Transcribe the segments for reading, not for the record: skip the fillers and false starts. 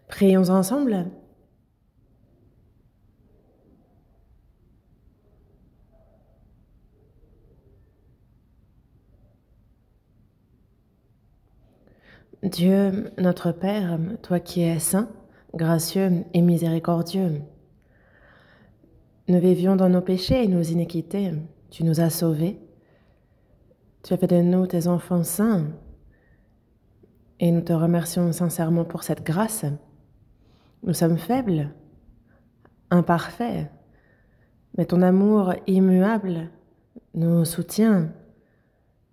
Prions ensemble. Dieu, notre Père, toi qui es saint, gracieux et miséricordieux, nous vivions dans nos péchés et nos iniquités. Tu nous as sauvés. Tu as fait de nous tes enfants saints. Et nous te remercions sincèrement pour cette grâce. Nous sommes faibles, imparfaits, mais ton amour immuable nous soutient.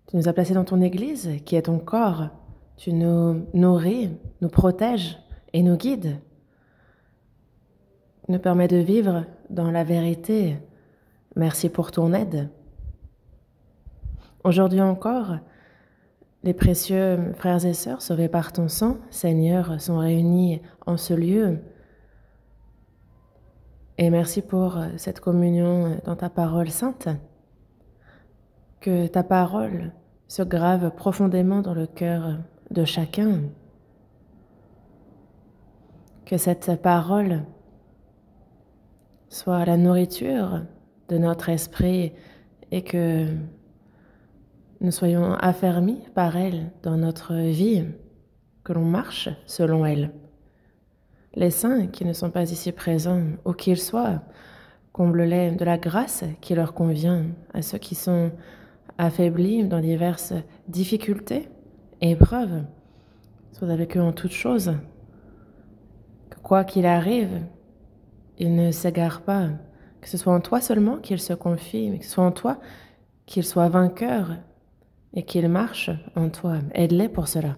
Tu nous as placés dans ton Église, qui est ton corps. Tu nous nourris, nous protèges et nous guides. Tu nous permets de vivre dans la vérité. Merci pour ton aide. Aujourd'hui encore, les précieux frères et sœurs sauvés par ton sang, Seigneur, sont réunis en ce lieu. Et merci pour cette communion dans ta parole sainte. Que ta parole se grave profondément dans le cœur de chacun. Que cette parole soit la nourriture de notre esprit et que nous soyons affermis par elle dans notre vie, que l'on marche selon elle. Les saints qui ne sont pas ici présents, où qu'ils soient, comble-les de la grâce qui leur convient à ceux qui sont affaiblis dans diverses difficultés et épreuves. Sois avec eux en toutes choses. Que quoi qu'il arrive, ils ne s'égarent pas. Que ce soit en toi seulement qu'ils se confient, mais que ce soit en toi qu'ils soient vainqueurs et qu'ils marchent en toi. Aide-les pour cela.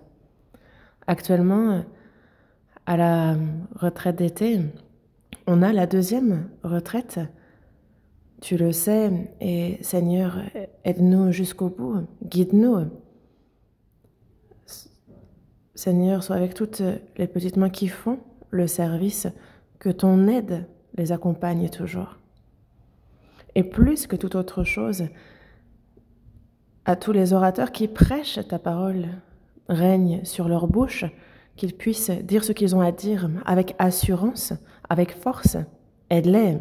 Actuellement, à la retraite d'été, on a la deuxième retraite. Tu le sais, et Seigneur, aide-nous jusqu'au bout, guide-nous. Seigneur, sois avec toutes les petites mains qui font le service, que ton aide les accompagne toujours. Et plus que toute autre chose, à tous les orateurs qui prêchent ta parole, règne sur leur bouche, qu'ils puissent dire ce qu'ils ont à dire avec assurance, avec force. Aide-les.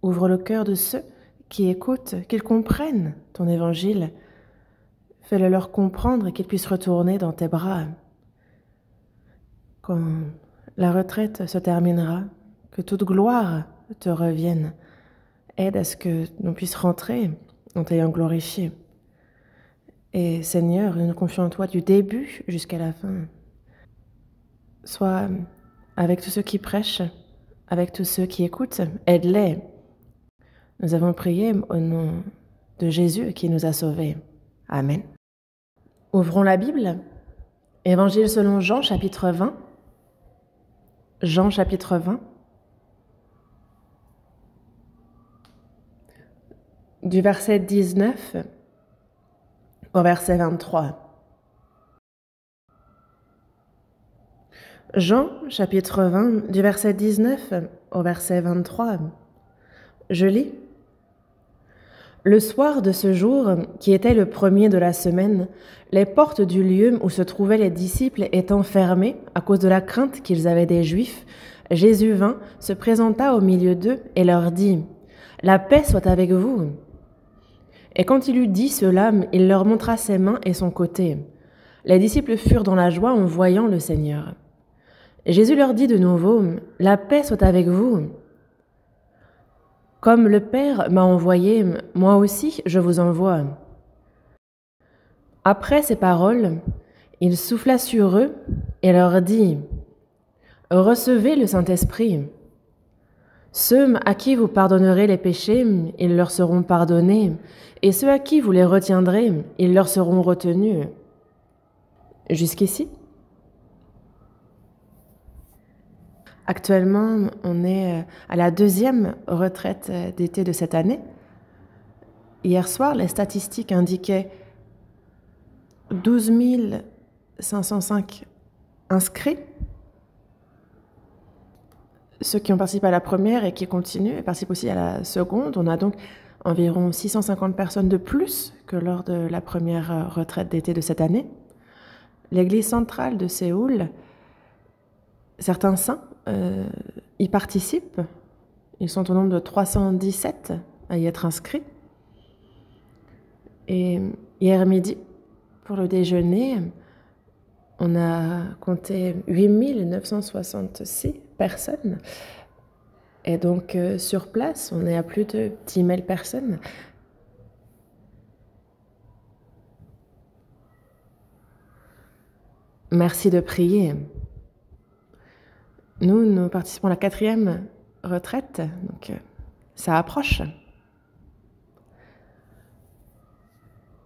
Ouvre le cœur de ceux qui écoutent, qu'ils comprennent ton évangile. Fais-le leur comprendre et qu'ils puissent retourner dans tes bras. Quand la retraite se terminera, que toute gloire te revienne. Aide à ce que nous puissions rentrer en t'ayant glorifié. Et Seigneur, nous nous confions en toi du début jusqu'à la fin. Sois avec tous ceux qui prêchent, avec tous ceux qui écoutent, aide-les. Nous avons prié au nom de Jésus qui nous a sauvés. Amen. Ouvrons la Bible. Évangile selon Jean, chapitre 20. Jean, chapitre 20. Du verset 19 au verset 23. Jean, chapitre 20, du verset 19 au verset 23. Je lis. Le soir de ce jour, qui était le premier de la semaine, les portes du lieu où se trouvaient les disciples étant fermées à cause de la crainte qu'ils avaient des Juifs, Jésus vint, se présenta au milieu d'eux et leur dit « La paix soit avec vous !» Et quand il eut dit cela, il leur montra ses mains et son côté. Les disciples furent dans la joie en voyant le Seigneur. Jésus leur dit de nouveau « La paix soit avec vous !» Comme le Père m'a envoyé, moi aussi je vous envoie. Après ces paroles, il souffla sur eux et leur dit « Recevez le Saint-Esprit. Ceux à qui vous pardonnerez les péchés, ils leur seront pardonnés, et ceux à qui vous les retiendrez, ils leur seront retenus. » Jusqu'ici? Actuellement, on est à la deuxième retraite d'été de cette année. Hier soir, les statistiques indiquaient 12 505 inscrits. Ceux qui ont participé à la première et qui continuent participent aussi à la seconde. On a donc environ 650 personnes de plus que lors de la première retraite d'été de cette année. L'église centrale de Séoul Certains saints y participent. Ils sont au nombre de 317 à y être inscrits. Et hier midi, pour le déjeuner, on a compté 8966 personnes. Et donc, sur place, on est à plus de 10 000 personnes. Merci de prier. Nous participons à la 4e retraite, donc ça approche.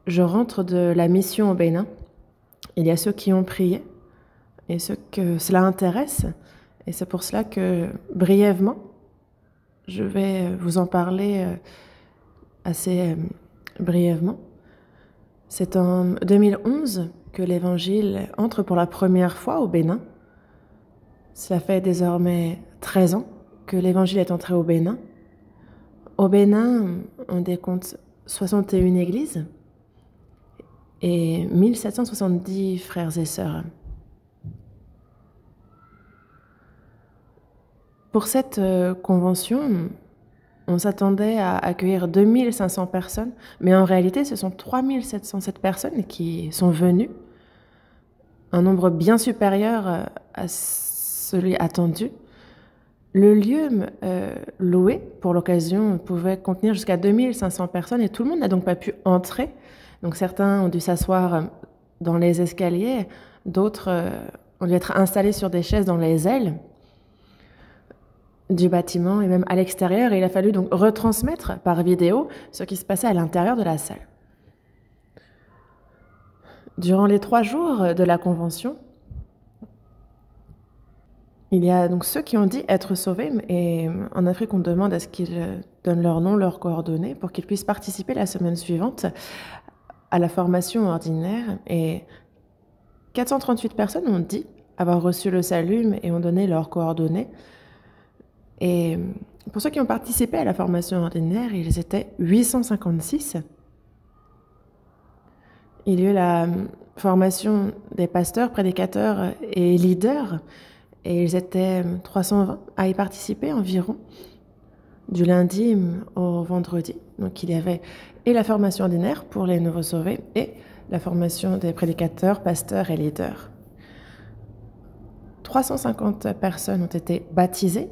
Je rentre de la mission au Bénin. Il y a ceux qui ont prié et ceux que cela intéresse. Et c'est pour cela que, brièvement, je vais vous en parler assez brièvement. C'est en 2011 que l'Évangile entre pour la première fois au Bénin. Cela fait désormais 13 ans que l'Évangile est entré au Bénin. Au Bénin, on décompte 61 églises et 1770 frères et sœurs. Pour cette convention, on s'attendait à accueillir 2500 personnes, mais en réalité, ce sont 3707 personnes qui sont venues, un nombre bien supérieur à celui attendu. Le lieu loué pour l'occasion pouvait contenir jusqu'à 2500 personnes et tout le monde n'a donc pas pu entrer. Donc certains ont dû s'asseoir dans les escaliers, d'autres ont dû être installés sur des chaises dans les ailes du bâtiment et même à l'extérieur. Et il a fallu donc retransmettre par vidéo ce qui se passait à l'intérieur de la salle. Durant les 3 jours de la convention, il y a donc ceux qui ont dit être sauvés, et en Afrique, on demande à ce qu'ils donnent leur nom, leurs coordonnées, pour qu'ils puissent participer la semaine suivante à la formation ordinaire. Et 438 personnes ont dit avoir reçu le salut et ont donné leurs coordonnées. Et pour ceux qui ont participé à la formation ordinaire, ils étaient 856. Il y a eu la formation des pasteurs, prédicateurs et leaders, et ils étaient 320 à y participer environ, du lundi au vendredi. Donc il y avait et la formation ordinaire pour les nouveaux sauvés et la formation des prédicateurs, pasteurs et leaders. 350 personnes ont été baptisées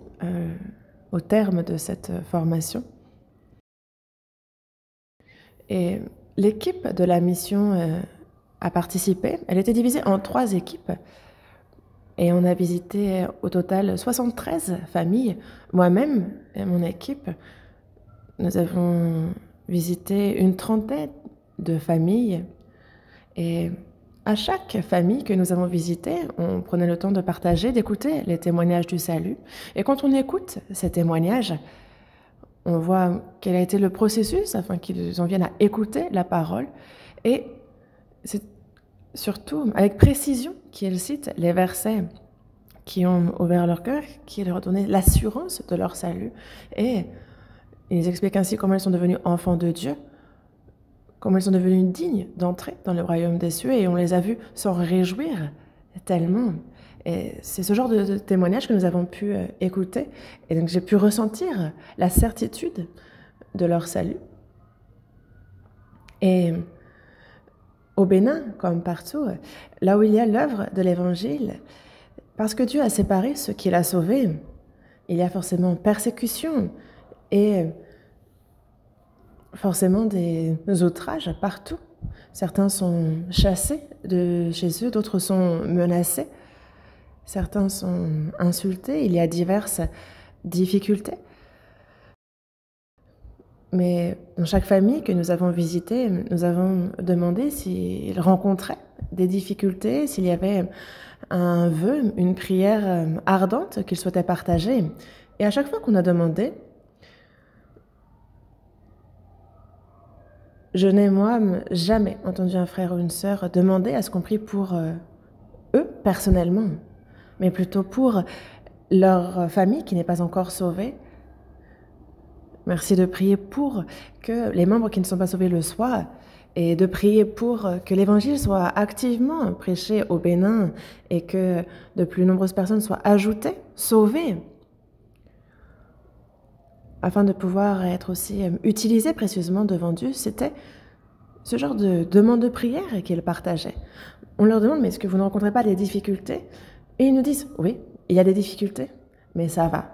au terme de cette formation. Et l'équipe de la mission a participé. Elle était divisée en 3 équipes. Et on a visité au total 73 familles. Moi-même et mon équipe, nous avons visité une trentaine de familles. Et à chaque famille que nous avons visitée, on prenait le temps de partager, d'écouter les témoignages du salut. Et quand on écoute ces témoignages, on voit quel a été le processus afin qu'ils en viennent à écouter la parole. Et c'est surtout avec précision qu'ils citent les versets qui ont ouvert leur cœur, qui leur ont donné l'assurance de leur salut. Et ils expliquent ainsi comment ils sont devenus enfants de Dieu, comment ils sont devenus dignes d'entrer dans le royaume des cieux, et on les a vus s'en réjouir tellement. Et c'est ce genre de témoignage que nous avons pu écouter, et donc j'ai pu ressentir la certitude de leur salut. Et au Bénin, comme partout, là où il y a l'œuvre de l'Évangile, parce que Dieu a séparé ceux qu'il a sauvés, il y a forcément persécution et forcément des outrages partout. Certains sont chassés de chez eux, d'autres sont menacés, certains sont insultés, il y a diverses difficultés. Mais dans chaque famille que nous avons visitée, nous avons demandé s'ils rencontraient des difficultés, s'il y avait un vœu, une prière ardente qu'ils souhaitaient partager. Et à chaque fois qu'on a demandé, je n'ai, moi, jamais entendu un frère ou une sœur demander à ce qu'on prie pour eux, personnellement, mais plutôt pour leur famille qui n'est pas encore sauvée. Merci de prier pour que les membres qui ne sont pas sauvés le soient et de prier pour que l'Évangile soit activement prêché au Bénin et que de plus nombreuses personnes soient ajoutées, sauvées, afin de pouvoir être aussi utilisées précieusement devant Dieu. C'était ce genre de demande de prière qu'ils partageaient. On leur demande, mais est-ce que vous ne rencontrez pas des difficultés? Et ils nous disent, oui, il y a des difficultés, mais ça va.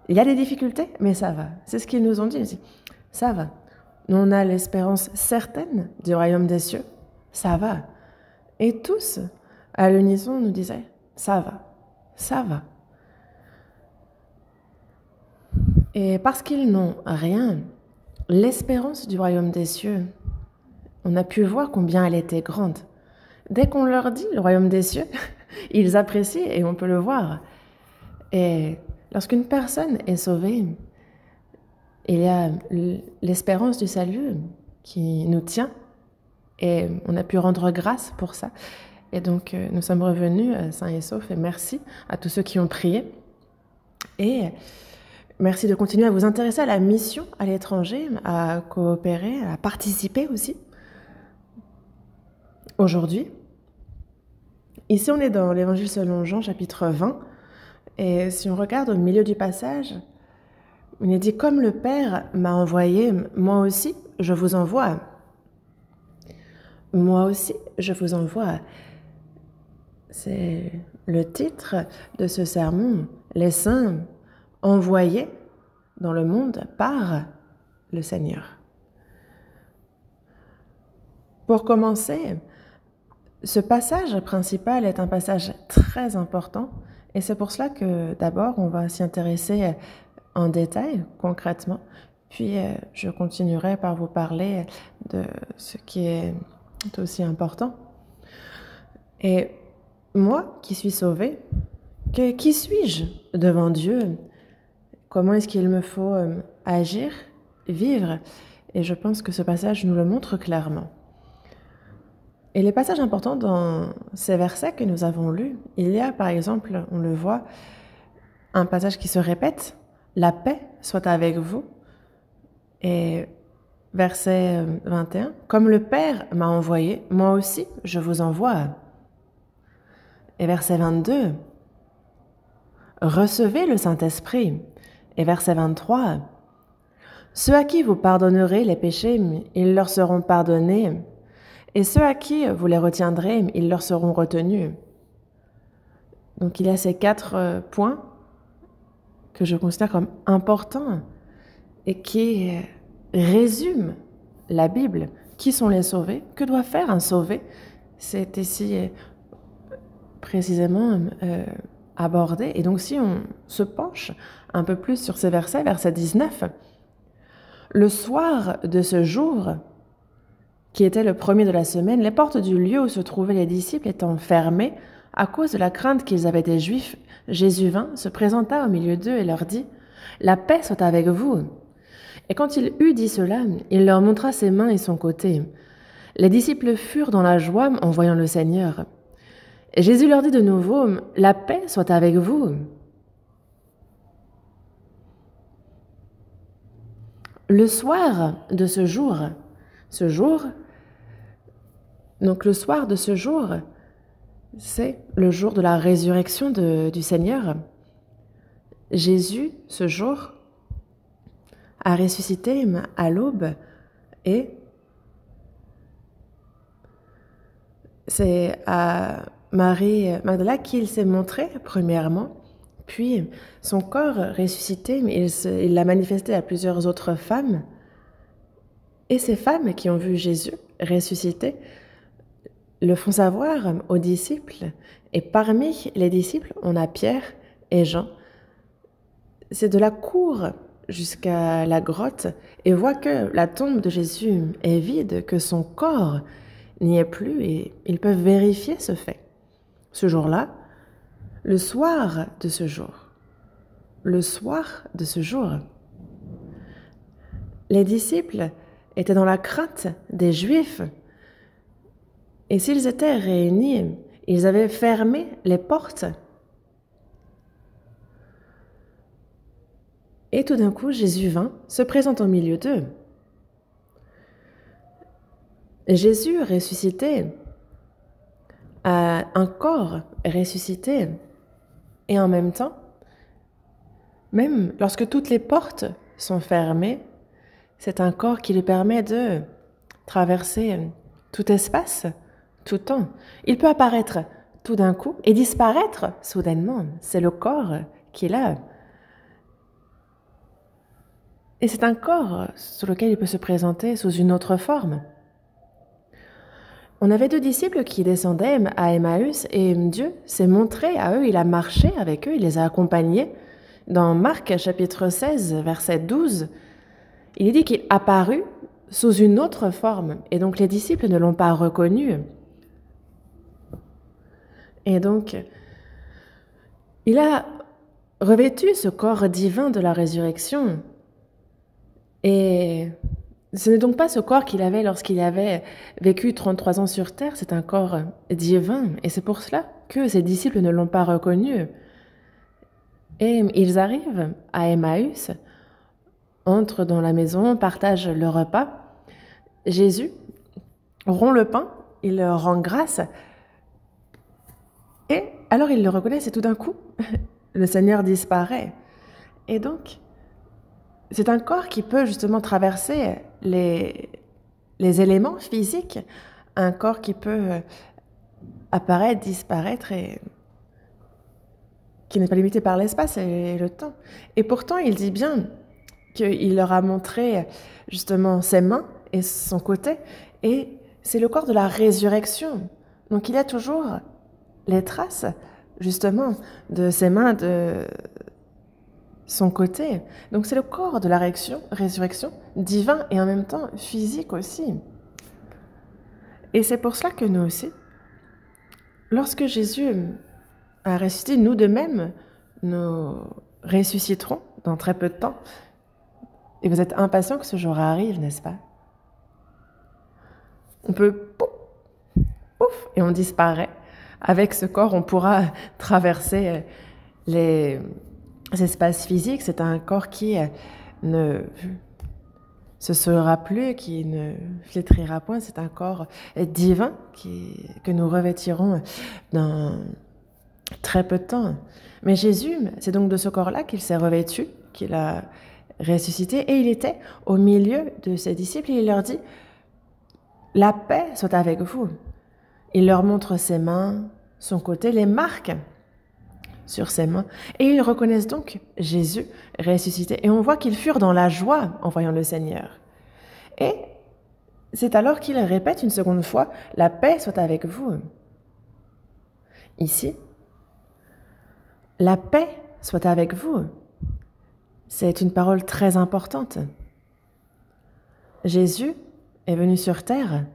Il y a des difficultés, mais ça va. C'est ce qu'ils nous ont dit. Ils disent, ça va. Nous, on a l'espérance certaine du royaume des cieux. Ça va. Et tous, à l'unisson, nous disaient, ça va. Ça va. Et parce qu'ils n'ont rien, l'espérance du royaume des cieux, on a pu voir combien elle était grande. Dès qu'on leur dit le royaume des cieux, ils apprécient et on peut le voir. Et lorsqu'une personne est sauvée, il y a l'espérance du salut qui nous tient et on a pu rendre grâce pour ça. Et donc, nous sommes revenus sains et saufs et merci à tous ceux qui ont prié. Et merci de continuer à vous intéresser à la mission à l'étranger, à coopérer, à participer aussi. Aujourd'hui, ici on est dans l'Évangile selon Jean, chapitre 20, et si on regarde au milieu du passage, il est dit « Comme le Père m'a envoyé, moi aussi je vous envoie. Moi aussi je vous envoie. » C'est le titre de ce sermon, les saints envoyés dans le monde par le Seigneur. Pour commencer, ce passage principal est un passage très important et c'est pour cela que d'abord on va s'y intéresser en détail, concrètement, puis je continuerai par vous parler de ce qui est aussi important. Et moi qui suis sauvée, qui suis-je devant Dieu? Comment est-ce qu'il me faut agir, vivre? Et je pense que ce passage nous le montre clairement. Et les passages importants dans ces versets que nous avons lus, il y a par exemple, on le voit, un passage qui se répète, « La paix soit avec vous ». Et verset 21, « Comme le Père m'a envoyé, moi aussi je vous envoie ». Et verset 22, « Recevez le Saint-Esprit ». Et verset 23, « Ceux à qui vous pardonnerez les péchés, ils leur seront pardonnés. Et ceux à qui vous les retiendrez, ils leur seront retenus. » Donc il y a ces 4 points que je considère comme importants et qui résument la Bible. Qui sont les sauvés? Que doit faire un sauvé? C'est ici précisément abordé. Et donc si on se penche un peu plus sur ces versets, verset 19, « Le soir de ce jour, qui était le premier de la semaine, les portes du lieu où se trouvaient les disciples étant fermées, à cause de la crainte qu'ils avaient des Juifs, Jésus vint, se présenta au milieu d'eux et leur dit « La paix soit avec vous !» Et quand il eut dit cela, il leur montra ses mains et son côté. Les disciples furent dans la joie en voyant le Seigneur. Et Jésus leur dit de nouveau « La paix soit avec vous !» Le soir de ce jour, donc le soir de ce jour, c'est le jour de la résurrection du Seigneur. Jésus, ce jour, a ressuscité à l'aube et c'est à Marie Magdala qu'il s'est montré premièrement, puis son corps ressuscité, il l'a manifesté à plusieurs autres femmes. Et ces femmes qui ont vu Jésus ressuscité le font savoir aux disciples. Et parmi les disciples, on a Pierre et Jean. C'est de la cour jusqu'à la grotte et voient que la tombe de Jésus est vide, que son corps n'y est plus et ils peuvent vérifier ce fait. Ce jour-là, le soir de ce jour, les disciples étaient dans la crainte des Juifs. Et s'ils étaient réunis, ils avaient fermé les portes. Et tout d'un coup, Jésus vint, se présente au milieu d'eux. Jésus ressuscité a un corps ressuscité et en même temps, même lorsque toutes les portes sont fermées, c'est un corps qui lui permet de traverser tout espace, tout temps. Il peut apparaître tout d'un coup et disparaître soudainement. C'est le corps qui est là. Et c'est un corps sur lequel il peut se présenter sous une autre forme. On avait 2 disciples qui descendaient à Emmaüs et Dieu s'est montré à eux, il a marché avec eux, il les a accompagnés. Dans Marc chapitre 16, verset 12, il est dit qu'il apparut sous une autre forme et donc les disciples ne l'ont pas reconnu. Et donc, il a revêtu ce corps divin de la résurrection. Et ce n'est donc pas ce corps qu'il avait lorsqu'il avait vécu 33 ans sur terre, c'est un corps divin. Et c'est pour cela que ses disciples ne l'ont pas reconnu. Et ils arrivent à Emmaüs, entrent dans la maison, partagent le repas. Jésus rompt le pain, il leur rend grâce. Et alors ils le reconnaissent et tout d'un coup, le Seigneur disparaît. Et donc, c'est un corps qui peut justement traverser les éléments physiques, un corps qui peut apparaître, disparaître et qui n'est pas limité par l'espace et le temps. Et pourtant, il dit bien qu'il leur a montré justement ses mains et son côté, et c'est le corps de la résurrection. Donc il y a toujours les traces justement de ses mains, de son côté. Donc c'est le corps de la résurrection, divin et en même temps physique aussi. Et c'est pour cela que nous aussi, lorsque Jésus a ressuscité, nous de même, nous ressusciterons dans très peu de temps. Et vous êtes impatients que ce jour arrive, n'est-ce pas? On peut pouf, pouf, et on disparaît. Avec ce corps, on pourra traverser les espaces physiques. C'est un corps qui ne se souillera plus, qui ne flétrira point. C'est un corps divin que nous revêtirons dans très peu de temps. Mais Jésus, c'est donc de ce corps-là qu'il s'est revêtu, qu'il a ressuscité, et il était au milieu de ses disciples, et il leur dit « La paix soit avec vous ». Il leur montre ses mains, son côté, les marques sur ses mains, et ils reconnaissent donc Jésus ressuscité. Et on voit qu'ils furent dans la joie en voyant le Seigneur. Et c'est alors qu'il répète une seconde fois « La paix soit avec vous ». Ici, la paix soit avec vous. C'est une parole très importante. Jésus est venu sur terre.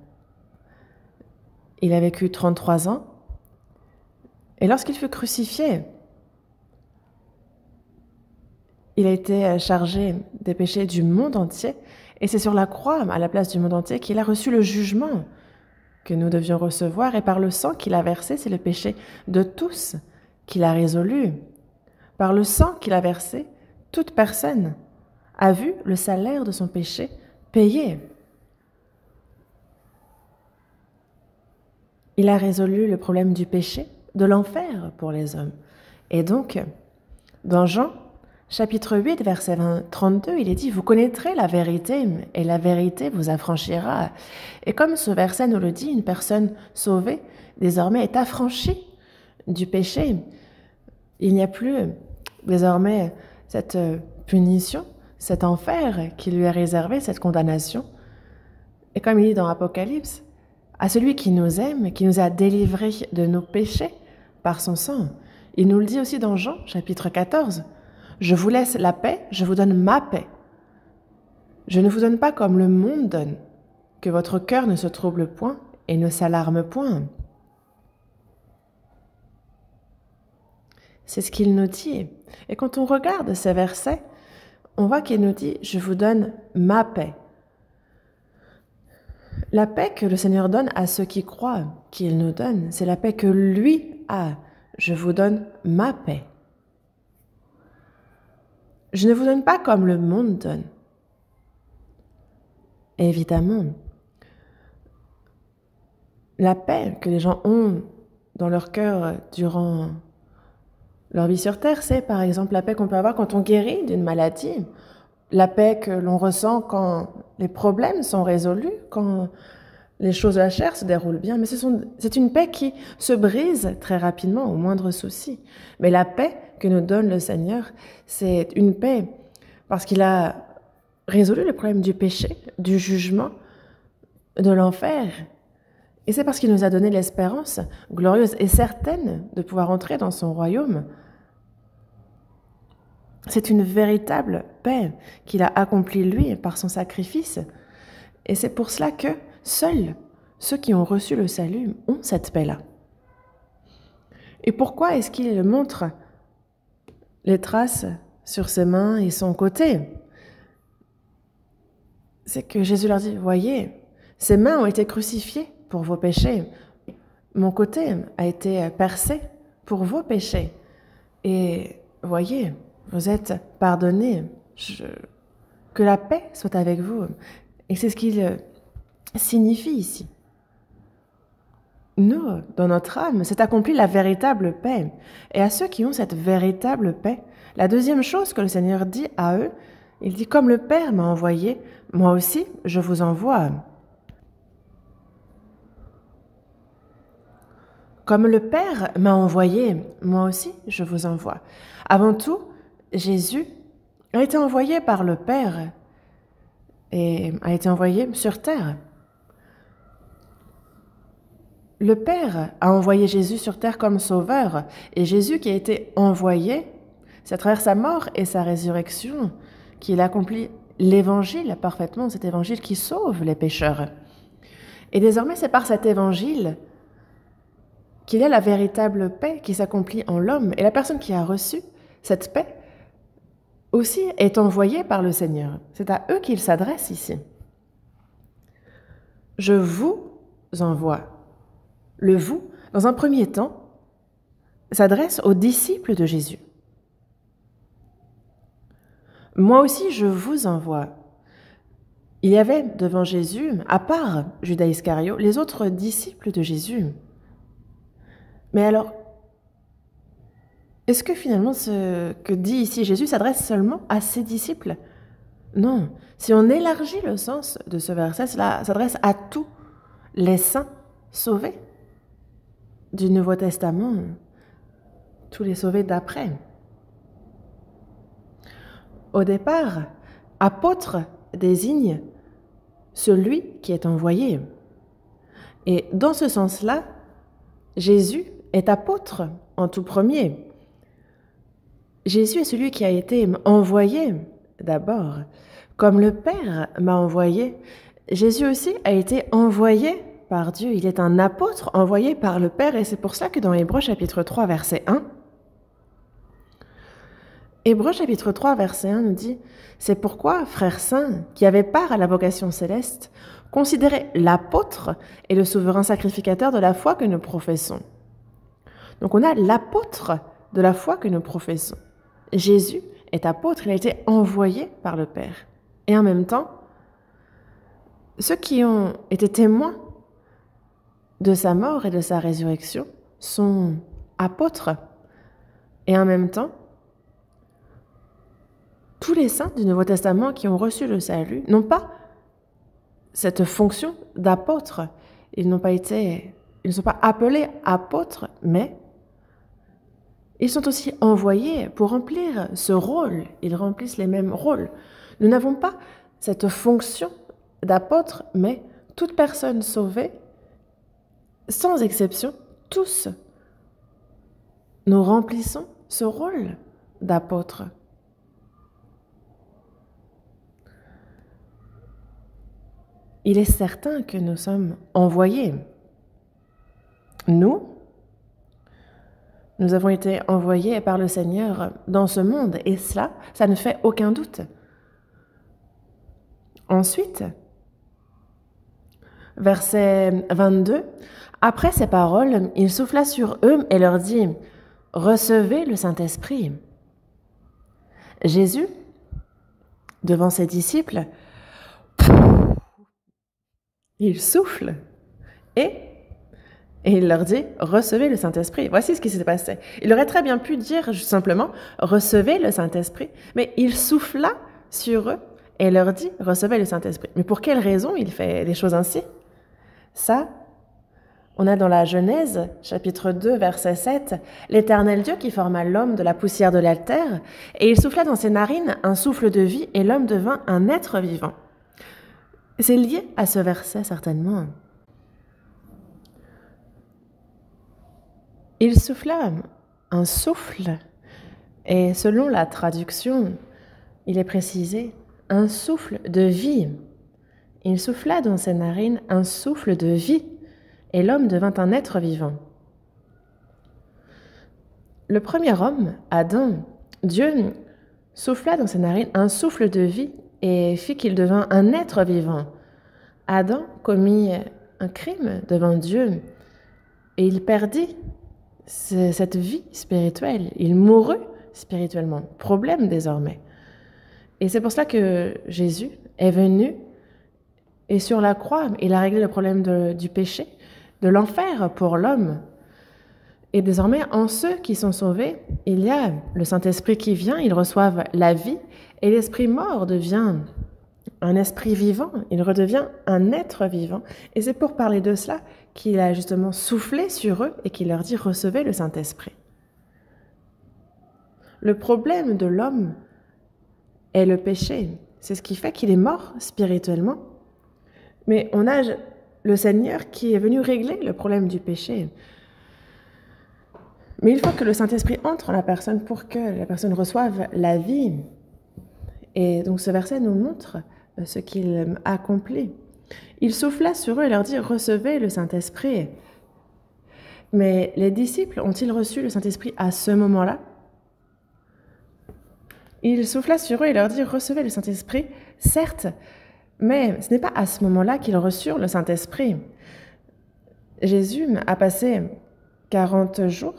Il a vécu 33 ans. Et lorsqu'il fut crucifié, il a été chargé des péchés du monde entier. Et c'est sur la croix, à la place du monde entier, qu'il a reçu le jugement que nous devions recevoir. Et par le sang qu'il a versé, c'est le péché de tous qu'il a résolu. Par le sang qu'il a versé, toute personne a vu le salaire de son péché payé. Il a résolu le problème du péché, de l'enfer pour les hommes. Et donc, dans Jean, chapitre 8, verset 32, il est dit « Vous connaîtrez la vérité, et la vérité vous affranchira. » Et comme ce verset nous le dit, une personne sauvée, désormais, est affranchie du péché. Il n'y a plus désormais cette punition, cet enfer qui lui est réservé, cette condamnation. Et comme il dit dans Apocalypse, à celui qui nous aime, qui nous a délivrés de nos péchés par son sang. Il nous le dit aussi dans Jean, chapitre 14. « Je vous laisse la paix, je vous donne ma paix. Je ne vous donne pas comme le monde donne, que votre cœur ne se trouble point et ne s'alarme point. » C'est ce qu'il nous dit. Et quand on regarde ces versets, on voit qu'il nous dit « Je vous donne ma paix ». La paix que le Seigneur donne à ceux qui croient qu'il nous donne, c'est la paix que lui a. Je vous donne ma paix. Je ne vous donne pas comme le monde donne. Évidemment, La paix que les gens ont dans leur cœur durant leur vie sur Terre, c'est par exemple la paix qu'on peut avoir quand on guérit d'une maladie, la paix que l'on ressent quand les problèmes sont résolus, quand les choses de la chair se déroulent bien. Mais c'est une paix qui se brise très rapidement au moindre souci. Mais la paix que nous donne le Seigneur, c'est une paix parce qu'il a résolu le problème du péché, du jugement, de l'enfer. Et c'est parce qu'il nous a donné l'espérance glorieuse et certaine de pouvoir entrer dans son royaume. C'est une véritable paix qu'il a accomplie lui par son sacrifice. Et c'est pour cela que seuls ceux qui ont reçu le salut ont cette paix-là. Et pourquoi est-ce qu'il montre les traces sur ses mains et son côté? C'est que Jésus leur dit, voyez, ces mains ont été crucifiées pour vos péchés. Mon côté a été percé pour vos péchés. Et voyez, vous êtes pardonnés. Que la paix soit avec vous. Et c'est ce qu'il signifie ici. Nous, dans notre âme, s'est accomplie la véritable paix. Et à ceux qui ont cette véritable paix, la deuxième chose que le Seigneur dit à eux, il dit, comme le Père m'a envoyé, moi aussi, je vous envoie. Comme le Père m'a envoyé, moi aussi, je vous envoie. Avant tout, Jésus a été envoyé par le Père et a été envoyé sur terre. Le Père a envoyé Jésus sur terre comme sauveur, et Jésus qui a été envoyé, c'est à travers sa mort et sa résurrection qu'il accomplit l'évangile parfaitement, cet évangile qui sauve les pécheurs. Et désormais, c'est par cet évangile qu'il y a la véritable paix qui s'accomplit en l'homme. Et la personne qui a reçu cette paix aussi est envoyée par le Seigneur. C'est à eux qu'il s'adresse ici. Je vous envoie. Le « vous », dans un premier temps, s'adresse aux disciples de Jésus. Moi aussi, je vous envoie. Il y avait devant Jésus, à part Judas Iscario, les autres disciples de Jésus. Mais alors, est-ce que finalement ce que dit ici Jésus s'adresse seulement à ses disciples? Non. Si on élargit le sens de ce verset, cela s'adresse à tous les saints sauvés du Nouveau Testament, tous les sauvés d'après. Au départ, apôtre désigne celui qui est envoyé. Et dans ce sens-là, Jésus est apôtre en tout premier. Jésus est celui qui a été envoyé d'abord. Comme le Père m'a envoyé, Jésus aussi a été envoyé par Dieu. Il est un apôtre envoyé par le Père, et c'est pour ça que dans Hébreux chapitre 3, verset 1, Hébreux chapitre 3, verset 1 nous dit « C'est pourquoi, frères saints, qui avaient part à la vocation céleste, considérez l'apôtre et le souverain sacrificateur de la foi que nous professons. » Donc on a l'apôtre de la foi que nous professons. Jésus est apôtre, il a été envoyé par le Père. Et en même temps, ceux qui ont été témoins de sa mort et de sa résurrection sont apôtres. Et en même temps, tous les saints du Nouveau Testament qui ont reçu le salut n'ont pas cette fonction d'apôtre. Ils ne sont pas appelés apôtres, mais ils sont aussi envoyés pour remplir ce rôle. Ils remplissent les mêmes rôles. Nous n'avons pas cette fonction d'apôtre, mais toute personne sauvée, sans exception, tous, nous remplissons ce rôle d'apôtre. Il est certain que nous sommes envoyés. Nous avons été envoyés par le Seigneur dans ce monde, et cela, ça ne fait aucun doute. Ensuite, verset 22, après ces paroles, il souffla sur eux et leur dit, « Recevez le Saint-Esprit. » Jésus, devant ses disciples, il souffle et Et il leur dit, recevez le Saint-Esprit. Voici ce qui s'est passé. Il aurait très bien pu dire juste simplement, recevez le Saint-Esprit, mais il souffla sur eux et leur dit, recevez le Saint-Esprit. Mais pour quelle raison il fait les choses ainsi? Ça, on a dans la Genèse, chapitre 2, verset 7, l'Éternel Dieu qui forma l'homme de la poussière de la terre, et il souffla dans ses narines un souffle de vie, et l'homme devint un être vivant. C'est lié à ce verset, certainement. Il souffla un souffle, et selon la traduction, il est précisé un souffle de vie. Il souffla dans ses narines un souffle de vie, et l'homme devint un être vivant. Le premier homme, Adam, Dieu souffla dans ses narines un souffle de vie et fit qu'il devint un être vivant. Adam commit un crime devant Dieu et il perdit cette vie spirituelle. Il mourut spirituellement. Problème désormais. Et c'est pour cela que Jésus est venu et sur la croix, il a réglé le problème du péché, de l'enfer pour l'homme. Et désormais, en ceux qui sont sauvés, il y a le Saint-Esprit qui vient, ils reçoivent la vie, et l'esprit mort devient un esprit vivant, il redevient un être vivant. Et c'est pour parler de cela qu'il a justement soufflé sur eux et qu'il leur dit « Recevez le Saint-Esprit ». Le problème de l'homme est le péché. C'est ce qui fait qu'il est mort spirituellement. Mais on a le Seigneur qui est venu régler le problème du péché. Mais il faut que le Saint-Esprit entre en la personne pour que la personne reçoive la vie. Et donc ce verset nous montre ce qu'il accomplit. Il souffla sur eux et leur dit « Recevez le Saint-Esprit ». Mais les disciples ont-ils reçu le Saint-Esprit à ce moment-là? Il souffla sur eux et leur dit « Recevez le Saint-Esprit ». Certes, mais ce n'est pas à ce moment-là qu'ils reçurent le Saint-Esprit. Jésus a passé 40 jours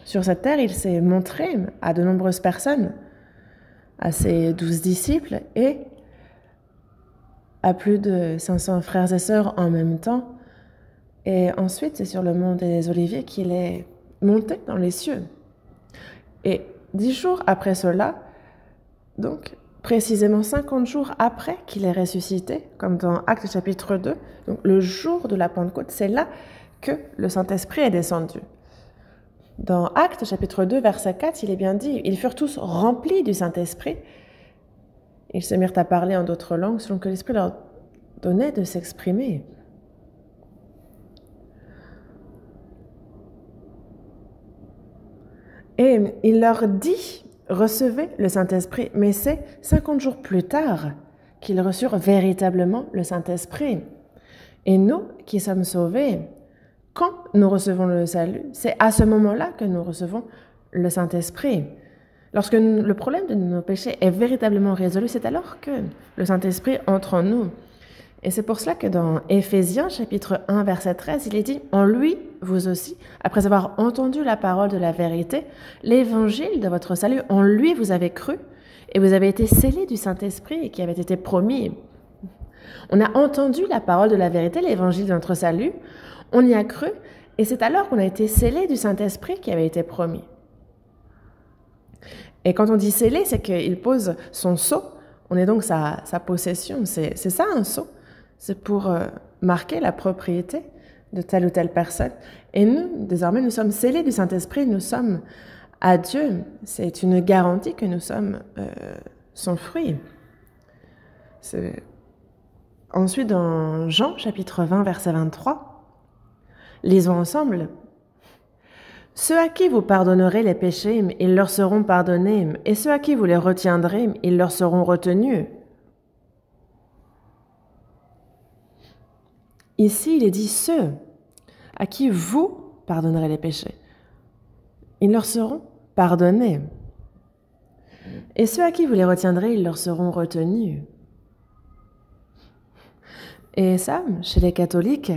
sur cette terre, il s'est montré à de nombreuses personnes, à ses 12 disciples et à plus de 500 frères et sœurs en même temps. Et ensuite, c'est sur le mont des Oliviers qu'il est monté dans les cieux. Et 10 jours après cela, donc précisément 50 jours après qu'il est ressuscité, comme dans Actes chapitre 2, donc le jour de la Pentecôte, c'est là que le Saint-Esprit est descendu. Dans Actes chapitre 2, verset 4, il est bien dit « Ils furent tous remplis du Saint-Esprit. Ils se mirent à parler en d'autres langues selon que l'Esprit leur donnait de s'exprimer. » Et il leur dit « Recevez le Saint-Esprit ». Mais c'est 50 jours plus tard qu'ils reçurent véritablement le Saint-Esprit. Et nous, qui sommes sauvés, quand nous recevons le salut, c'est à ce moment-là que nous recevons le Saint-Esprit. Lorsque le problème de nos péchés est véritablement résolu, c'est alors que le Saint-Esprit entre en nous. Et c'est pour cela que dans Éphésiens chapitre 1, verset 13, il est dit « En lui, vous aussi, après avoir entendu la parole de la vérité, l'évangile de votre salut, en lui vous avez cru, et vous avez été scellés du Saint-Esprit qui avait été promis. » On a entendu la parole de la vérité, l'évangile de notre salut, on y a cru, et c'est alors qu'on a été scellés du Saint-Esprit qui avait été promis. Et quand on dit scellé, c'est qu'il pose son sceau, on est donc sa possession, c'est ça un sceau, c'est pour marquer la propriété de telle ou telle personne. Et nous, désormais, nous sommes scellés du Saint-Esprit, nous sommes à Dieu, c'est une garantie que nous sommes son fruit. Ensuite, dans Jean chapitre 20, verset 23, lisons ensemble. « Ceux à qui vous pardonnerez les péchés, ils leur seront pardonnés, et ceux à qui vous les retiendrez, ils leur seront retenus. » Ici, il est dit « ceux à qui vous pardonnerez les péchés, ils leur seront pardonnés. Et ceux à qui vous les retiendrez, ils leur seront retenus. » Et ça, chez les catholiques,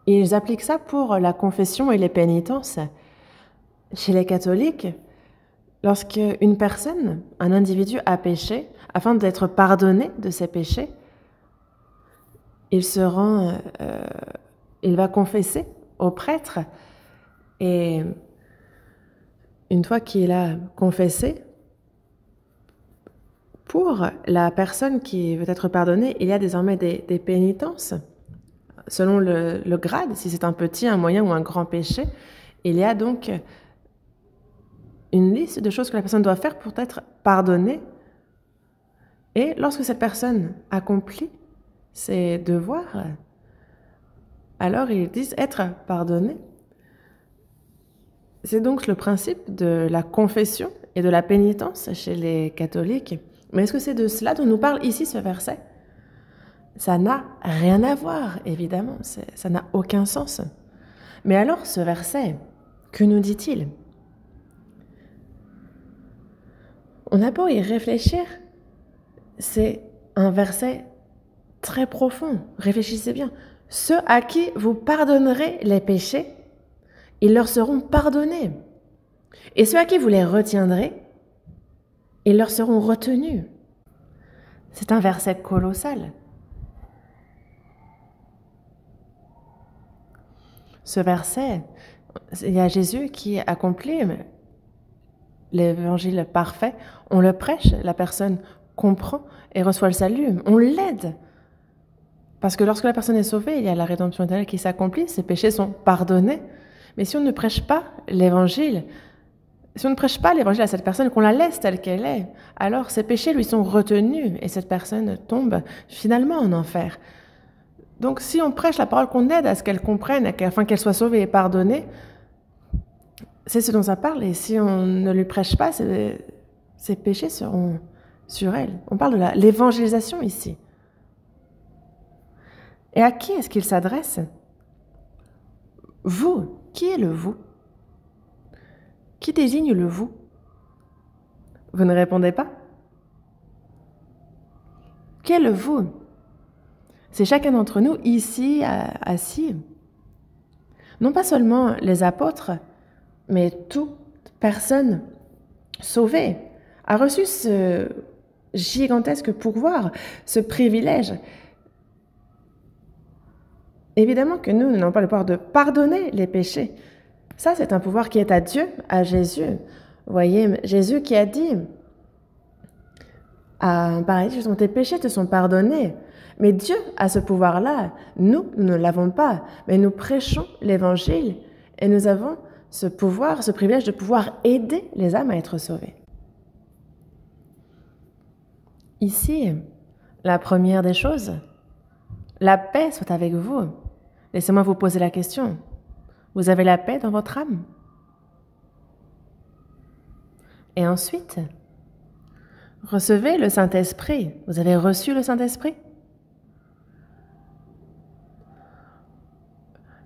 ils appliquent ça pour la confession et les pénitences. Chez les catholiques, lorsqu'une personne, un individu a péché, afin d'être pardonné de ses péchés, il va confesser au prêtre, et une fois qu'il a confessé, pour la personne qui veut être pardonnée, il y a désormais des pénitences, selon le grade, si c'est un petit, un moyen ou un grand péché. Il y a donc une liste de choses que la personne doit faire pour être pardonnée. Et lorsque cette personne accomplit ses devoirs, alors ils disent être pardonnés. C'est donc le principe de la confession et de la pénitence chez les catholiques. Mais est-ce que c'est de cela dont nous parle ici ce verset? Ça n'a rien à voir, évidemment, ça n'a aucun sens. Mais alors ce verset, que nous dit-il? On a beau y réfléchir, c'est un verset très profond. Réfléchissez bien. Ceux à qui vous pardonnerez les péchés, ils leur seront pardonnés. Et ceux à qui vous les retiendrez, ils leur seront retenus. C'est un verset colossal. Ce verset, il y a Jésus qui accomplit l'évangile parfait. On le prêche, la personne comprend et reçoit le salut. On l'aide. Parce que lorsque la personne est sauvée, il y a la rédemption éternelle qui s'accomplit, ses péchés sont pardonnés. Mais si on ne prêche pas l'évangile, si on ne prêche pas l'évangile à cette personne, qu'on la laisse telle qu'elle est, alors ses péchés lui sont retenus et cette personne tombe finalement en enfer. Donc si on prêche la parole, qu'on aide à ce qu'elle comprenne, afin qu'elle soit sauvée et pardonnée, c'est ce dont ça parle. Et si on ne lui prêche pas, ses péchés seront sur elle. On parle de l'évangélisation ici. Et à qui est-ce qu'il s'adresse? Vous. Qui est le vous? Qui désigne le vous? Vous ne répondez pas? Qui est le vous? C'est chacun d'entre nous ici, assis. Non pas seulement les apôtres, mais toute personne sauvée a reçu ce gigantesque pouvoir, ce privilège. Évidemment que nous n'avons pas le pouvoir de pardonner les péchés. Ça, c'est un pouvoir qui est à Dieu, à Jésus. Vous voyez, Jésus qui a dit à un paralytique, tes péchés te sont pardonnés. Mais Dieu a ce pouvoir-là. Nous ne l'avons pas. Mais nous prêchons l'Évangile et nous avons ce pouvoir, ce privilège de pouvoir aider les âmes à être sauvées. Ici, la première des choses, la paix soit avec vous. Laissez-moi vous poser la question. Vous avez la paix dans votre âme? Et ensuite, recevez le Saint-Esprit. Vous avez reçu le Saint-Esprit?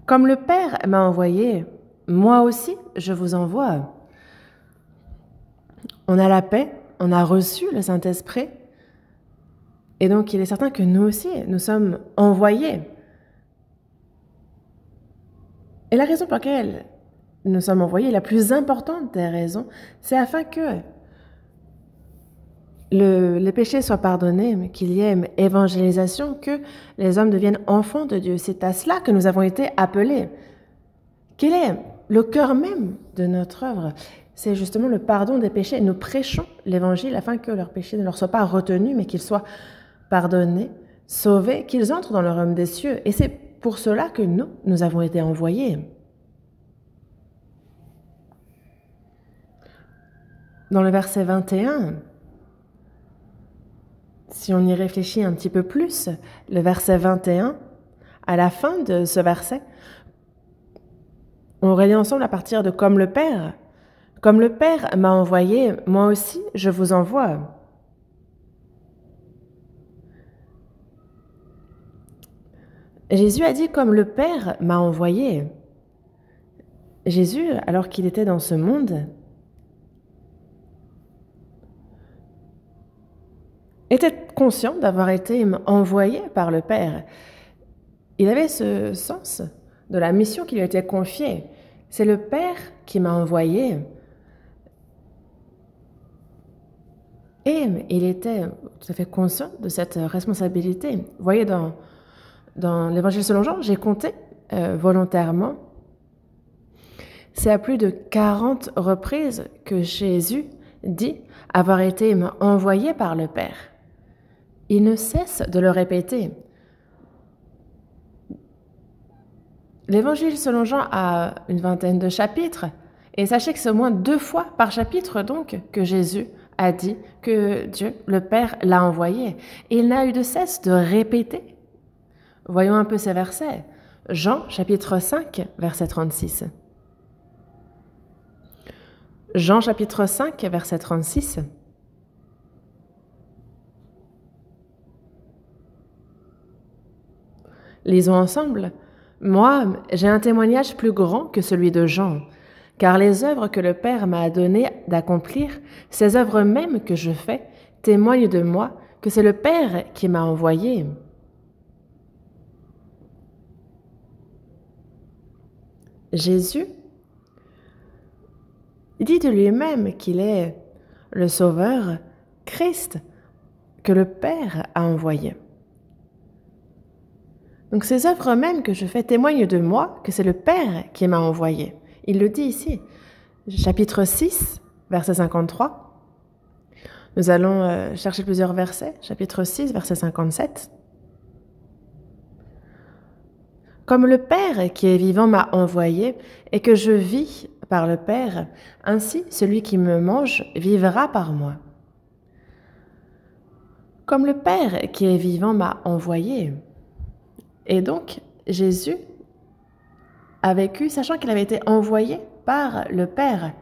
Comme le Père m'a envoyé, moi aussi, je vous envoie. On a la paix, on a reçu le Saint-Esprit, et donc il est certain que nous aussi, nous sommes envoyés. Et la raison pour laquelle nous sommes envoyés, la plus importante des raisons, c'est afin que les péchés soient pardonnés, qu'il y ait évangélisation, que les hommes deviennent enfants de Dieu. C'est à cela que nous avons été appelés. Quel est le cœur même de notre œuvre? C'est justement le pardon des péchés. Nous prêchons l'évangile afin que leurs péchés ne leur soient pas retenus, mais qu'ils soient pardonnés, sauvés, qu'ils entrent dans le royaume des cieux. Et c'est pour cela que nous avons été envoyés. Dans le verset 21, si on y réfléchit un petit peu plus, le verset 21, à la fin de ce verset, on relit ensemble à partir de « Comme le Père ». Comme le Père m'a envoyé, moi aussi je vous envoie. Jésus a dit « Comme le Père m'a envoyé ». Jésus, alors qu'il était dans ce monde, était conscient d'avoir été envoyé par le Père. Il avait ce sens de la mission qui lui a été confiée. C'est le Père qui m'a envoyé. Et il était tout à fait conscient de cette responsabilité. Vous voyez, dans l'Évangile selon Jean, j'ai compté volontairement, c'est à plus de 40 reprises que Jésus dit avoir été envoyé par le Père. Il ne cesse de le répéter. L'Évangile selon Jean a une vingtaine de chapitres, et sachez que c'est au moins 2 fois par chapitre donc que Jésus a dit que Dieu, le Père, l'a envoyé. Et il n'a eu de cesse de répéter. Voyons un peu ces versets. Jean, chapitre 5, verset 36. Jean, chapitre 5, verset 36. Lisons ensemble. « Moi, j'ai un témoignage plus grand que celui de Jean, car les œuvres que le Père m'a donné d'accomplir, ces œuvres mêmes que je fais, témoignent de moi que c'est le Père qui m'a envoyé. » Jésus dit de lui-même qu'il est le Sauveur, Christ, que le Père a envoyé. Donc ces œuvres mêmes que je fais témoignent de moi que c'est le Père qui m'a envoyé. Il le dit ici, chapitre 6, verset 53. Nous allons chercher plusieurs versets, chapitre 6, verset 57. Comme le Père qui est vivant m'a envoyé et que je vis par le Père, ainsi celui qui me mange vivra par moi. Comme le Père qui est vivant m'a envoyé. Et donc, Jésus a vécu, sachant qu'il avait été envoyé par le Père.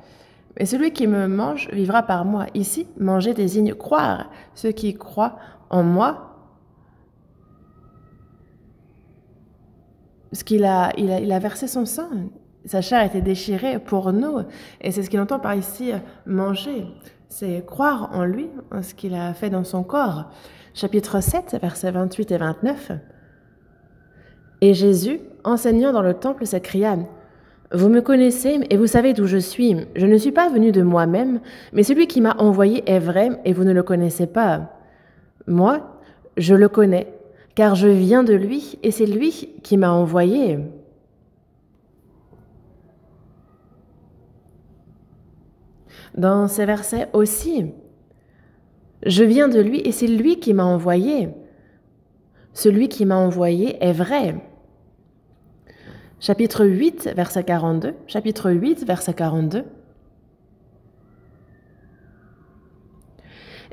Et celui qui me mange vivra par moi. Ici, manger désigne croire. Ceux qui croient en moi, parce qu'il a versé son sang. Sa chair a été déchirée pour nous. Et c'est ce qu'il entend par ici, manger. C'est croire en lui, en ce qu'il a fait dans son corps. Chapitre 7, versets 28 et 29. Et Jésus, enseignant dans le temple, s'écria « Vous me connaissez et vous savez d'où je suis. Je ne suis pas venu de moi-même, mais celui qui m'a envoyé est vrai et vous ne le connaissez pas. Moi, je le connais, car je viens de lui et c'est lui qui m'a envoyé. » Dans ces versets aussi, je viens de lui et c'est lui qui m'a envoyé. Celui qui m'a envoyé est vrai. Chapitre 8, verset 42. Chapitre 8, verset 42.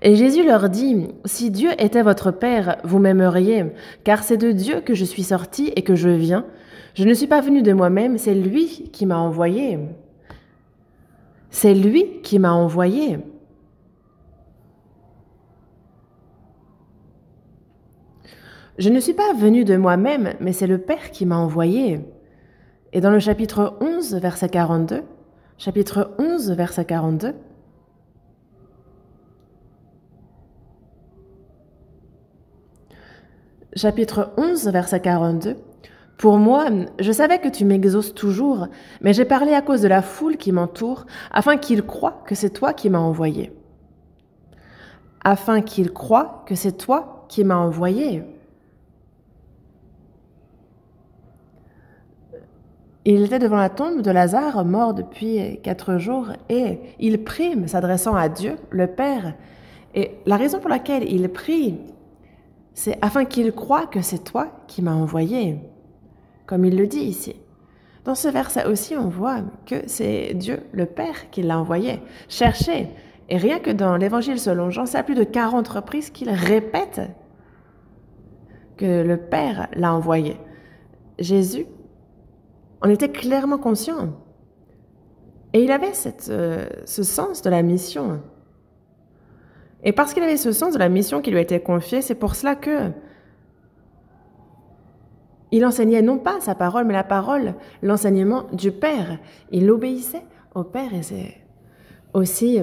Et Jésus leur dit, « Si Dieu était votre Père, vous m'aimeriez, car c'est de Dieu que je suis sorti et que je viens. Je ne suis pas venu de moi-même, c'est lui qui m'a envoyé. C'est lui qui m'a envoyé. » Je ne suis pas venu de moi-même, mais c'est le Père qui m'a envoyé. Et dans le chapitre 11, verset 42, chapitre 11, verset 42, chapitre 11, verset 42, « Pour moi, je savais que tu m'exauces toujours, mais j'ai parlé à cause de la foule qui m'entoure, afin qu'ils croient que c'est toi qui m'as envoyé. » Afin qu'ils croient que c'est toi qui m'as envoyé. Il était devant la tombe de Lazare, mort depuis 4 jours, et il prie, s'adressant à Dieu, le Père. Et la raison pour laquelle il prie, c'est afin qu'il croie que c'est toi qui m'as envoyé, comme il le dit ici. Dans ce verset aussi, on voit que c'est Dieu, le Père, qui l'a envoyé. Cherchez. Et rien que dans l'Évangile selon Jean, c'est à plus de 40 reprises qu'il répète que le Père l'a envoyé. Jésus en était clairement conscient. Et il avait ce sens de la mission. Et parce qu'il avait ce sens de la mission qui lui a été confiée, c'est pour cela que il enseignait non pas sa parole, mais la parole, l'enseignement du Père. Il obéissait au Père et c'est aussi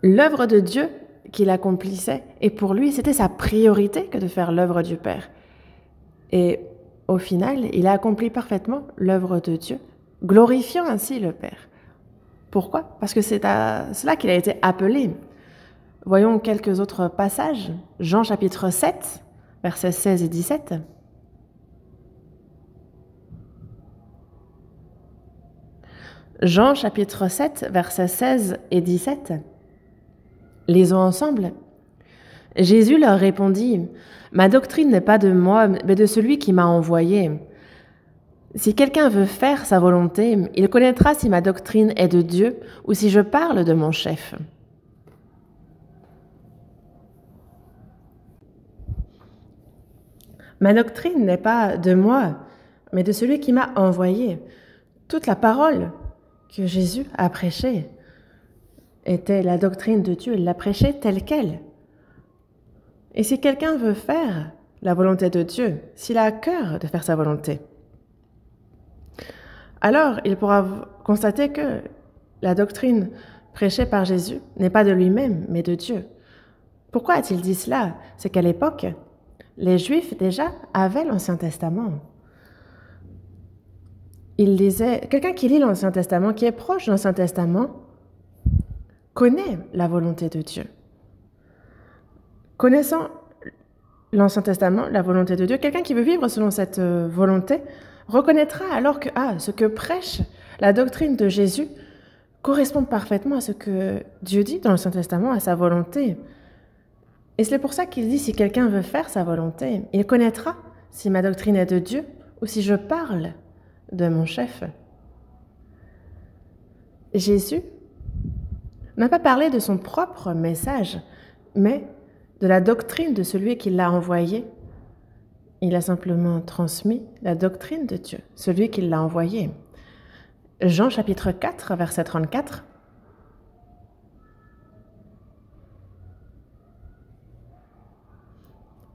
l'œuvre de Dieu qu'il accomplissait. Et pour lui, c'était sa priorité que de faire l'œuvre du Père. Et au final, il a accompli parfaitement l'œuvre de Dieu, glorifiant ainsi le Père. Pourquoi? Parce que c'est à cela qu'il a été appelé. Voyons quelques autres passages. Jean chapitre 7, versets 16 et 17. Jean chapitre 7, versets 16 et 17. Lisons ensemble. Jésus leur répondit, « Ma doctrine n'est pas de moi, mais de celui qui m'a envoyé. Si quelqu'un veut faire sa volonté, il connaîtra si ma doctrine est de Dieu ou si je parle de mon chef. » Ma doctrine n'est pas de moi, mais de celui qui m'a envoyé. Toute la parole que Jésus a prêchée était la doctrine de Dieu. Il l'a prêchée telle qu'elle. Et si quelqu'un veut faire la volonté de Dieu, s'il a à cœur de faire sa volonté, alors il pourra constater que la doctrine prêchée par Jésus n'est pas de lui-même, mais de Dieu. Pourquoi a-t-il dit cela? C'est qu'à l'époque, les Juifs déjà avaient l'Ancien Testament. Il disait, quelqu'un qui lit l'Ancien Testament, qui est proche de l'Ancien Testament, connaît la volonté de Dieu. Connaissant l'Ancien Testament, la volonté de Dieu, quelqu'un qui veut vivre selon cette volonté reconnaîtra alors que ce que prêche la doctrine de Jésus correspond parfaitement à ce que Dieu dit dans l'Ancien Testament, à sa volonté. Et c'est pour ça qu'il dit, si quelqu'un veut faire sa volonté, il connaîtra si ma doctrine est de Dieu ou si je parle de mon chef. Jésus n'a pas parlé de son propre message, mais de la doctrine de celui qui l'a envoyé. Il a simplement transmis la doctrine de Dieu, celui qui l'a envoyé. Jean chapitre 4, verset 34.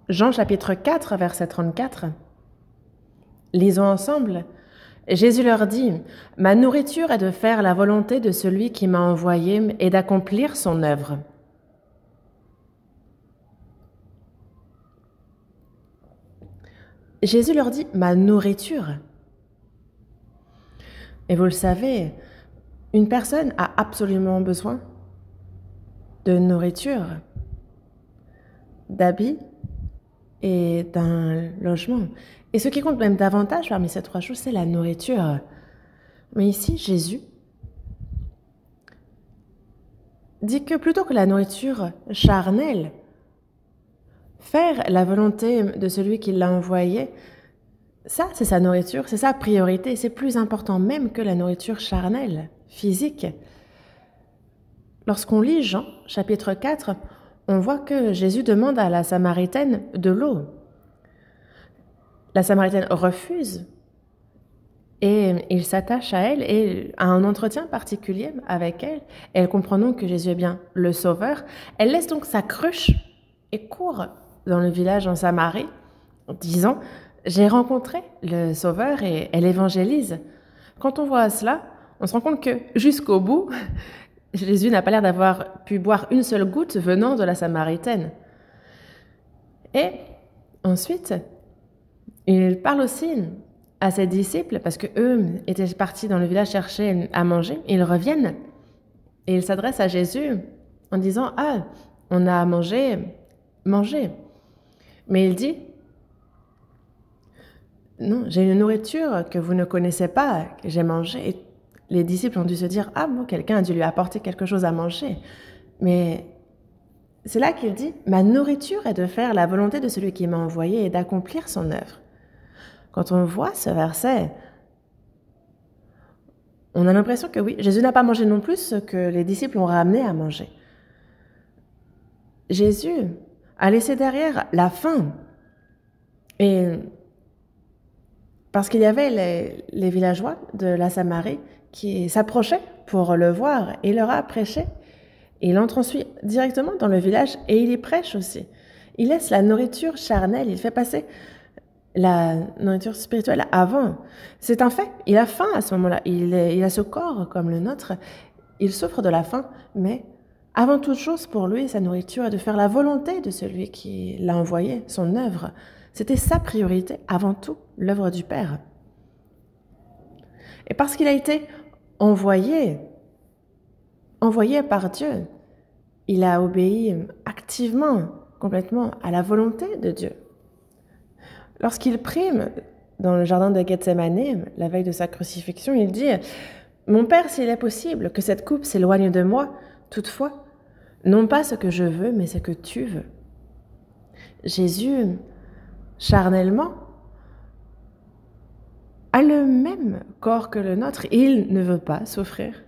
Jean chapitre 4, verset 34. Lisons ensemble. Jésus leur dit, « Ma nourriture est de faire la volonté de celui qui m'a envoyé et d'accomplir son œuvre. » Jésus leur dit, « Ma nourriture ». Et vous le savez, une personne a absolument besoin de nourriture, d'habits et d'un logement. Et ce qui compte même davantage parmi ces trois choses, c'est la nourriture. Mais ici, Jésus dit que plutôt que la nourriture charnelle, faire la volonté de celui qui l'a envoyé, ça, c'est sa nourriture, c'est sa priorité, c'est plus important même que la nourriture charnelle, physique. Lorsqu'on lit Jean, chapitre 4, on voit que Jésus demande à la Samaritaine de l'eau. La Samaritaine refuse et il s'attache à elle et a un entretien particulier avec elle. Elle comprend donc que Jésus est bien le Sauveur. Elle laisse donc sa cruche et court dans le village en Samarie en disant « J'ai rencontré le Sauveur » et elle évangélise. Quand on voit cela, on se rend compte que jusqu'au bout, Jésus n'a pas l'air d'avoir pu boire une seule goutte venant de la Samaritaine. Et ensuite, il parle aussi à ses disciples, parce qu'eux étaient partis dans le village chercher à manger. Ils reviennent et ils s'adressent à Jésus en disant « Ah, on a à manger, mangez ». Mais il dit « Non, j'ai une nourriture que vous ne connaissez pas, que j'ai mangée. » Et les disciples ont dû se dire « Ah bon, quelqu'un a dû lui apporter quelque chose à manger. » Mais c'est là qu'il dit « Ma nourriture est de faire la volonté de celui qui m'a envoyé et d'accomplir son œuvre. » Quand on voit ce verset, on a l'impression que oui, Jésus n'a pas mangé non plus ce que les disciples ont ramené à manger. Jésus a laissé derrière la faim. Et parce qu'il y avait les villageois de la Samarie qui s'approchaient pour le voir, et il leur a prêché. Et il entre ensuite directement dans le village et il y prêche aussi. Il laisse la nourriture charnelle, il fait passer la nourriture spirituelle avant. C'est un fait, il a faim à ce moment-là, il a ce corps comme le nôtre, il souffre de la faim, mais avant toute chose pour lui, sa nourriture est de faire la volonté de celui qui l'a envoyé, son œuvre. C'était sa priorité, avant tout, l'œuvre du Père. Et parce qu'il a été envoyé par Dieu, il a obéi activement, complètement à la volonté de Dieu. Lorsqu'il prie dans le jardin de Gethsémani, la veille de sa crucifixion, il dit « Mon Père, s'il est possible, que cette coupe s'éloigne de moi, toutefois, non pas ce que je veux, mais ce que tu veux. » Jésus, charnellement, a le même corps que le nôtre. Il ne veut pas souffrir.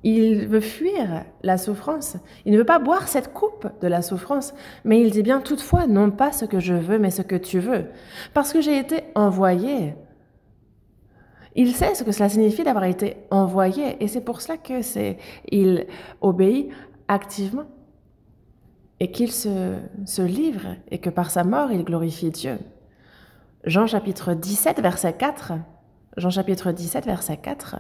Il veut fuir la souffrance. Il ne veut pas boire cette coupe de la souffrance. Mais il dit bien toutefois, non pas ce que je veux, mais ce que tu veux. Parce que j'ai été envoyé. Il sait ce que cela signifie d'avoir été envoyé. Et c'est pour cela qu'il obéit activement. Et qu'il se livre. Et que par sa mort, il glorifie Dieu. Jean chapitre 17, verset 4. Jean chapitre 17, verset 4.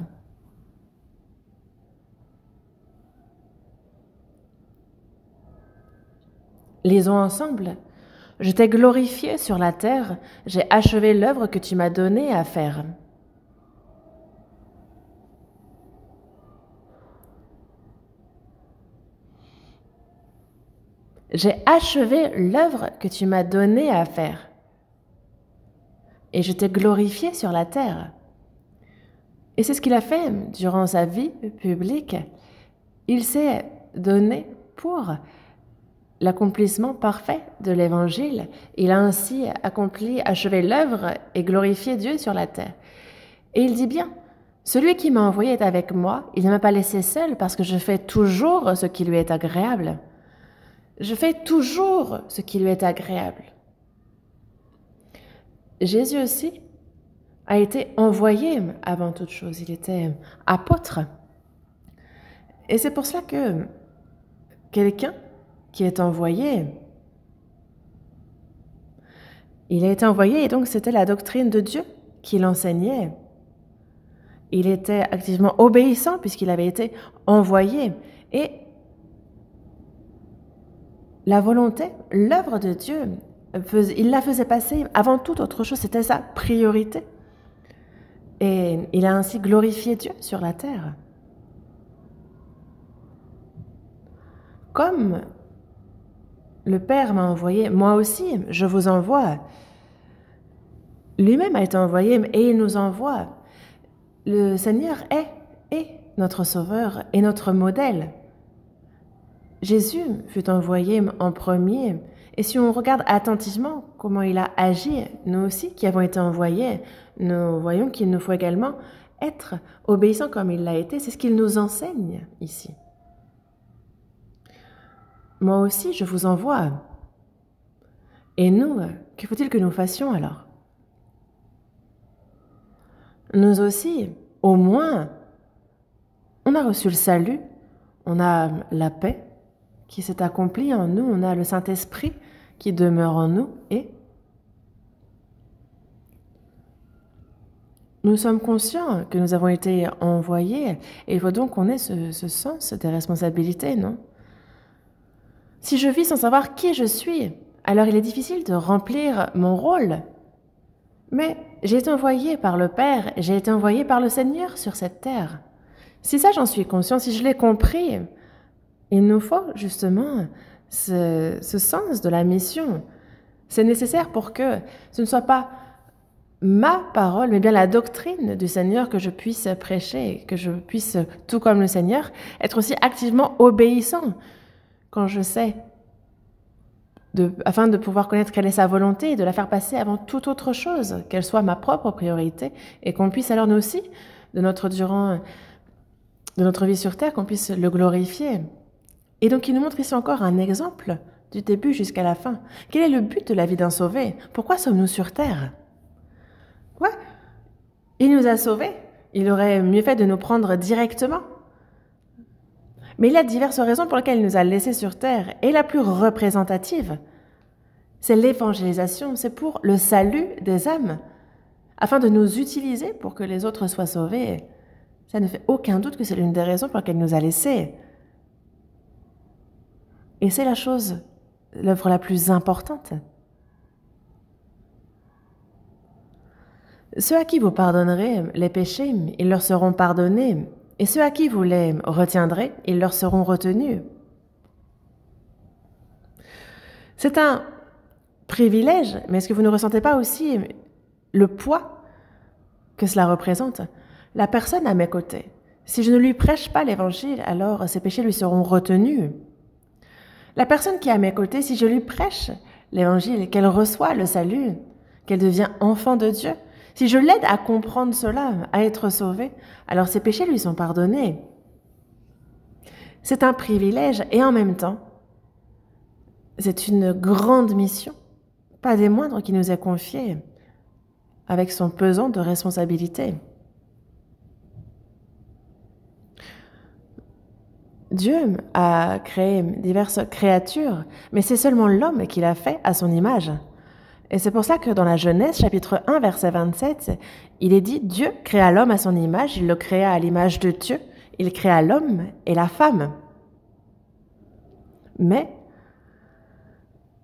Lisons ensemble. « Je t'ai glorifié sur la terre, j'ai achevé l'œuvre que tu m'as donnée à faire. » J'ai achevé l'œuvre que tu m'as donnée à faire. Et je t'ai glorifié sur la terre. Et c'est ce qu'il a fait durant sa vie publique. Il s'est donné pour l'accomplissement parfait de l'Évangile. Il a ainsi achevé l'œuvre et glorifié Dieu sur la terre. Et il dit bien, celui qui m'a envoyé est avec moi, il ne m'a pas laissé seul parce que je fais toujours ce qui lui est agréable. Je fais toujours ce qui lui est agréable. Jésus aussi a été envoyé avant toute chose, il était apôtre. Et c'est pour cela que quelqu'un qui est envoyé, il a été envoyé et donc c'était la doctrine de Dieu qu'il enseignait. Il était activement obéissant puisqu'il avait été envoyé. Et la volonté, l'œuvre de Dieu, il la faisait passer avant toute autre chose, c'était sa priorité. Et il a ainsi glorifié Dieu sur la terre. Comme le Père m'a envoyé, moi aussi, je vous envoie. Lui-même a été envoyé et il nous envoie. Le Seigneur est notre Sauveur et notre modèle. Jésus fut envoyé en premier. Et si on regarde attentivement comment il a agi, nous aussi qui avons été envoyés, nous voyons qu'il nous faut également être obéissants comme il l'a été. C'est ce qu'il nous enseigne ici. Moi aussi, je vous envoie. Et nous, que faut-il que nous fassions alors? Nous aussi, au moins, on a reçu le salut, on a la paix qui s'est accomplie en nous, on a le Saint-Esprit qui demeure en nous et nous sommes conscients que nous avons été envoyés et il faut donc qu'on ait ce sens des responsabilités, non? Si je vis sans savoir qui je suis, alors il est difficile de remplir mon rôle. Mais j'ai été envoyé par le Père, j'ai été envoyé par le Seigneur sur cette terre. Si ça, j'en suis conscient, si je l'ai compris, il nous faut justement ce sens de la mission. C'est nécessaire pour que ce ne soit pas ma parole, mais bien la doctrine du Seigneur que je puisse prêcher, que je puisse, tout comme le Seigneur, être aussi activement obéissant quand je sais, afin de pouvoir connaître quelle est sa volonté et de la faire passer avant toute autre chose, qu'elle soit ma propre priorité, et qu'on puisse alors nous aussi, durant de notre vie sur terre, qu'on puisse le glorifier. Et donc il nous montre ici encore un exemple du début jusqu'à la fin. Quel est le but de la vie d'un sauvé? Pourquoi sommes-nous sur terre? Ouais, il nous a sauvés. Il aurait mieux fait de nous prendre directement. Mais il y a diverses raisons pour lesquelles il nous a laissés sur terre. Et la plus représentative, c'est l'évangélisation, c'est pour le salut des âmes, afin de nous utiliser pour que les autres soient sauvés. Ça ne fait aucun doute que c'est l'une des raisons pour lesquelles il nous a laissés. Et c'est l'œuvre la plus importante. Ceux à qui vous pardonnerez les péchés, ils leur seront pardonnés. Et ceux à qui vous les retiendrez, ils leur seront retenus. C'est un privilège, mais est-ce que vous ne ressentez pas aussi le poids que cela représente? La personne à mes côtés, si je ne lui prêche pas l'évangile, alors ses péchés lui seront retenus. La personne qui est à mes côtés, si je lui prêche l'évangile, qu'elle reçoit le salut, qu'elle devient enfant de Dieu, si je l'aide à comprendre cela, à être sauvée, alors ses péchés lui sont pardonnés. C'est un privilège et en même temps, c'est une grande mission, pas des moindres, qui nous est confiée, avec son pesant de responsabilité. Dieu a créé diverses créatures, mais c'est seulement l'homme qu'il a fait à son image. Et c'est pour ça que dans la Genèse, chapitre 1, verset 27, il est dit « Dieu créa l'homme à son image, il le créa à l'image de Dieu, il créa l'homme et la femme. » Mais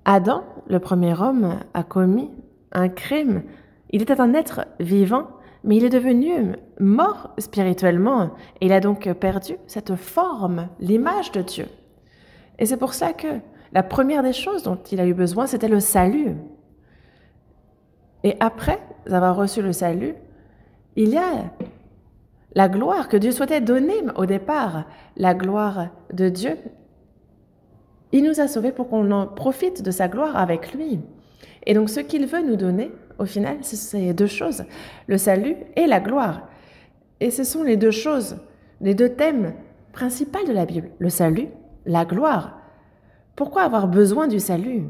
Adam, le premier homme, a commis un crime. Il était un être vivant, mais il est devenu mort spirituellement et il a donc perdu cette forme, l'image de Dieu. Et c'est pour ça que la première des choses dont il a eu besoin, c'était le salut. Et après avoir reçu le salut, il y a la gloire que Dieu souhaitait donner au départ, la gloire de Dieu. Il nous a sauvés pour qu'on en profite de sa gloire avec lui. Et donc ce qu'il veut nous donner, au final, c'est ces deux choses, le salut et la gloire. Et ce sont les deux choses, les deux thèmes principaux de la Bible, le salut, la gloire. Pourquoi avoir besoin du salut?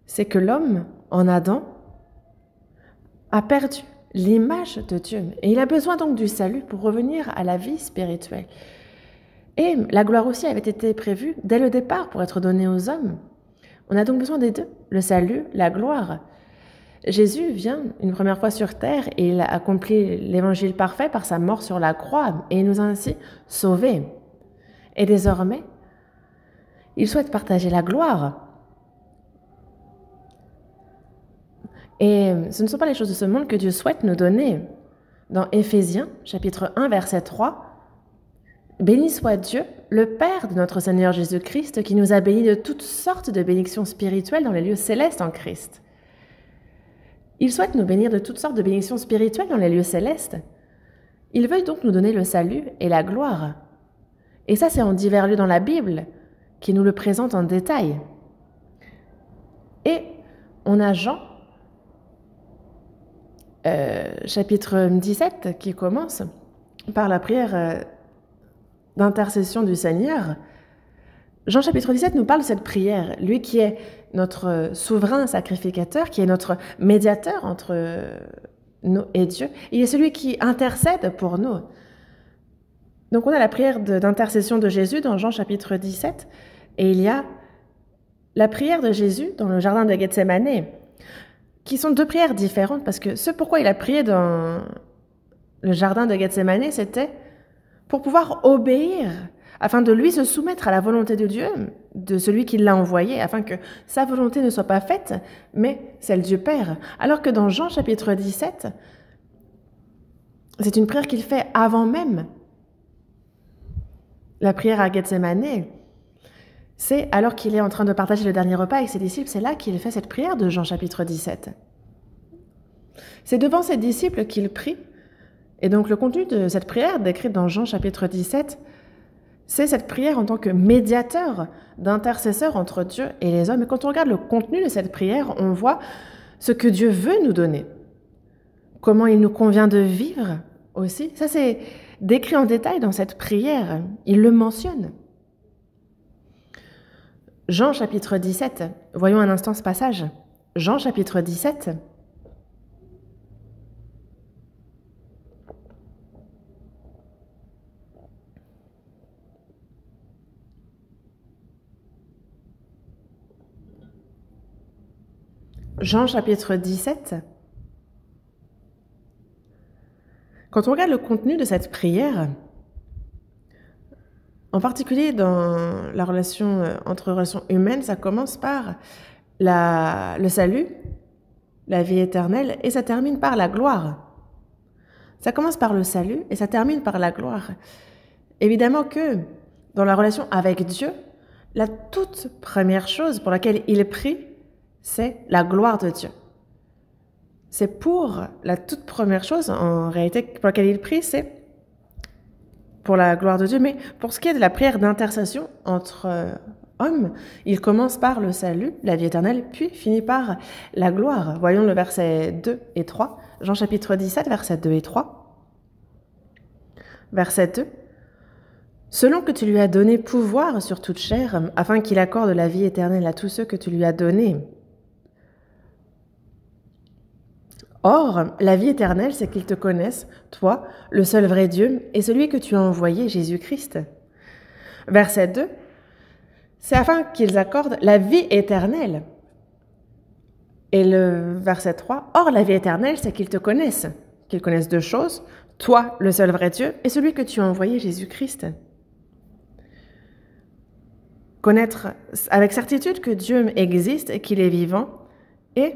C'est que l'homme, en Adam, a perdu l'image de Dieu. Et il a besoin donc du salut pour revenir à la vie spirituelle. Et la gloire aussi avait été prévue dès le départ pour être donnée aux hommes. On a donc besoin des deux, le salut, la gloire. Jésus vient une première fois sur terre et il accomplit l'évangile parfait par sa mort sur la croix et il nous a ainsi sauvés. Et désormais, il souhaite partager la gloire. Et ce ne sont pas les choses de ce monde que Dieu souhaite nous donner. Dans Éphésiens, chapitre 1, verset 3, « Béni soit Dieu, le Père de notre Seigneur Jésus-Christ, qui nous a bénis de toutes sortes de bénédictions spirituelles dans les lieux célestes en Christ. » Il souhaite nous bénir de toutes sortes de bénédictions spirituelles dans les lieux célestes. Il veut donc nous donner le salut et la gloire. Et ça, c'est en divers lieux dans la Bible qui nous le présente en détail. Et on a Jean, chapitre 17, qui commence par la prière d'intercession du Seigneur. Jean chapitre 17 nous parle de cette prière, lui qui est notre souverain sacrificateur, qui est notre médiateur entre nous et Dieu. Il est celui qui intercède pour nous. Donc on a la prière d'intercession de Jésus dans Jean chapitre 17, et il y a la prière de Jésus dans le jardin de Gethsémanée, qui sont deux prières différentes, parce que ce pourquoi il a prié dans le jardin de Gethsémanée, c'était pour pouvoir obéir, afin de lui se soumettre à la volonté de Dieu, de celui qui l'a envoyé, afin que sa volonté ne soit pas faite, mais celle du Père. Alors que dans Jean chapitre 17, c'est une prière qu'il fait avant même la prière à Gethsémanée. C'est alors qu'il est en train de partager le dernier repas avec ses disciples, c'est là qu'il fait cette prière de Jean chapitre 17. C'est devant ses disciples qu'il prie, et donc le contenu de cette prière décrite dans Jean chapitre 17, c'est cette prière en tant que médiateur, d'intercesseur entre Dieu et les hommes. Et quand on regarde le contenu de cette prière, on voit ce que Dieu veut nous donner, comment il nous convient de vivre aussi. Ça, c'est décrit en détail dans cette prière, il le mentionne. Jean chapitre 17, voyons un instant ce passage. Jean chapitre 17. Jean chapitre 17. Quand on regarde le contenu de cette prière, en particulier dans la relation entre relations humaines, ça commence par le salut, la vie éternelle, et ça termine par la gloire. Ça commence par le salut et ça termine par la gloire. Évidemment que dans la relation avec Dieu, La toute première chose pour laquelle il prie, c'est la gloire de Dieu. C'est pour la toute première chose, en réalité, pour laquelle il prie, c'est pour la gloire de Dieu. Mais pour ce qui est de la prière d'intercession entre hommes, il commence par le salut, la vie éternelle, puis finit par la gloire. Voyons le verset 2 et 3. Jean chapitre 17, versets 2 et 3. Verset 2. Selon que tu lui as donné pouvoir sur toute chair, afin qu'il accorde la vie éternelle à tous ceux que tu lui as donnés. Or, la vie éternelle, c'est qu'ils te connaissent, toi, le seul vrai Dieu, et celui que tu as envoyé, Jésus-Christ. Verset 2, c'est afin qu'ils accordent la vie éternelle. Et le verset 3, or la vie éternelle, c'est qu'ils te connaissent deux choses, toi, le seul vrai Dieu, et celui que tu as envoyé, Jésus-Christ. Connaître avec certitude que Dieu existe, qu'il est vivant, et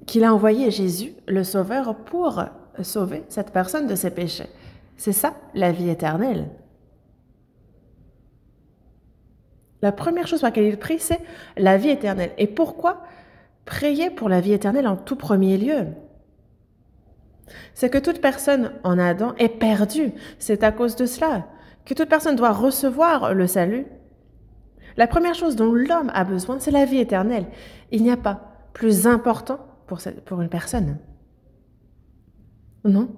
qu'il a envoyé Jésus, le Sauveur, pour sauver cette personne de ses péchés. C'est ça, la vie éternelle. La première chose pour laquelle il prie, c'est la vie éternelle. Et pourquoi prier pour la vie éternelle en tout premier lieu? C'est que toute personne en Adam est perdue. C'est à cause de cela que toute personne doit recevoir le salut. La première chose dont l'homme a besoin, c'est la vie éternelle. Il n'y a pas plus important pour une personne. Non.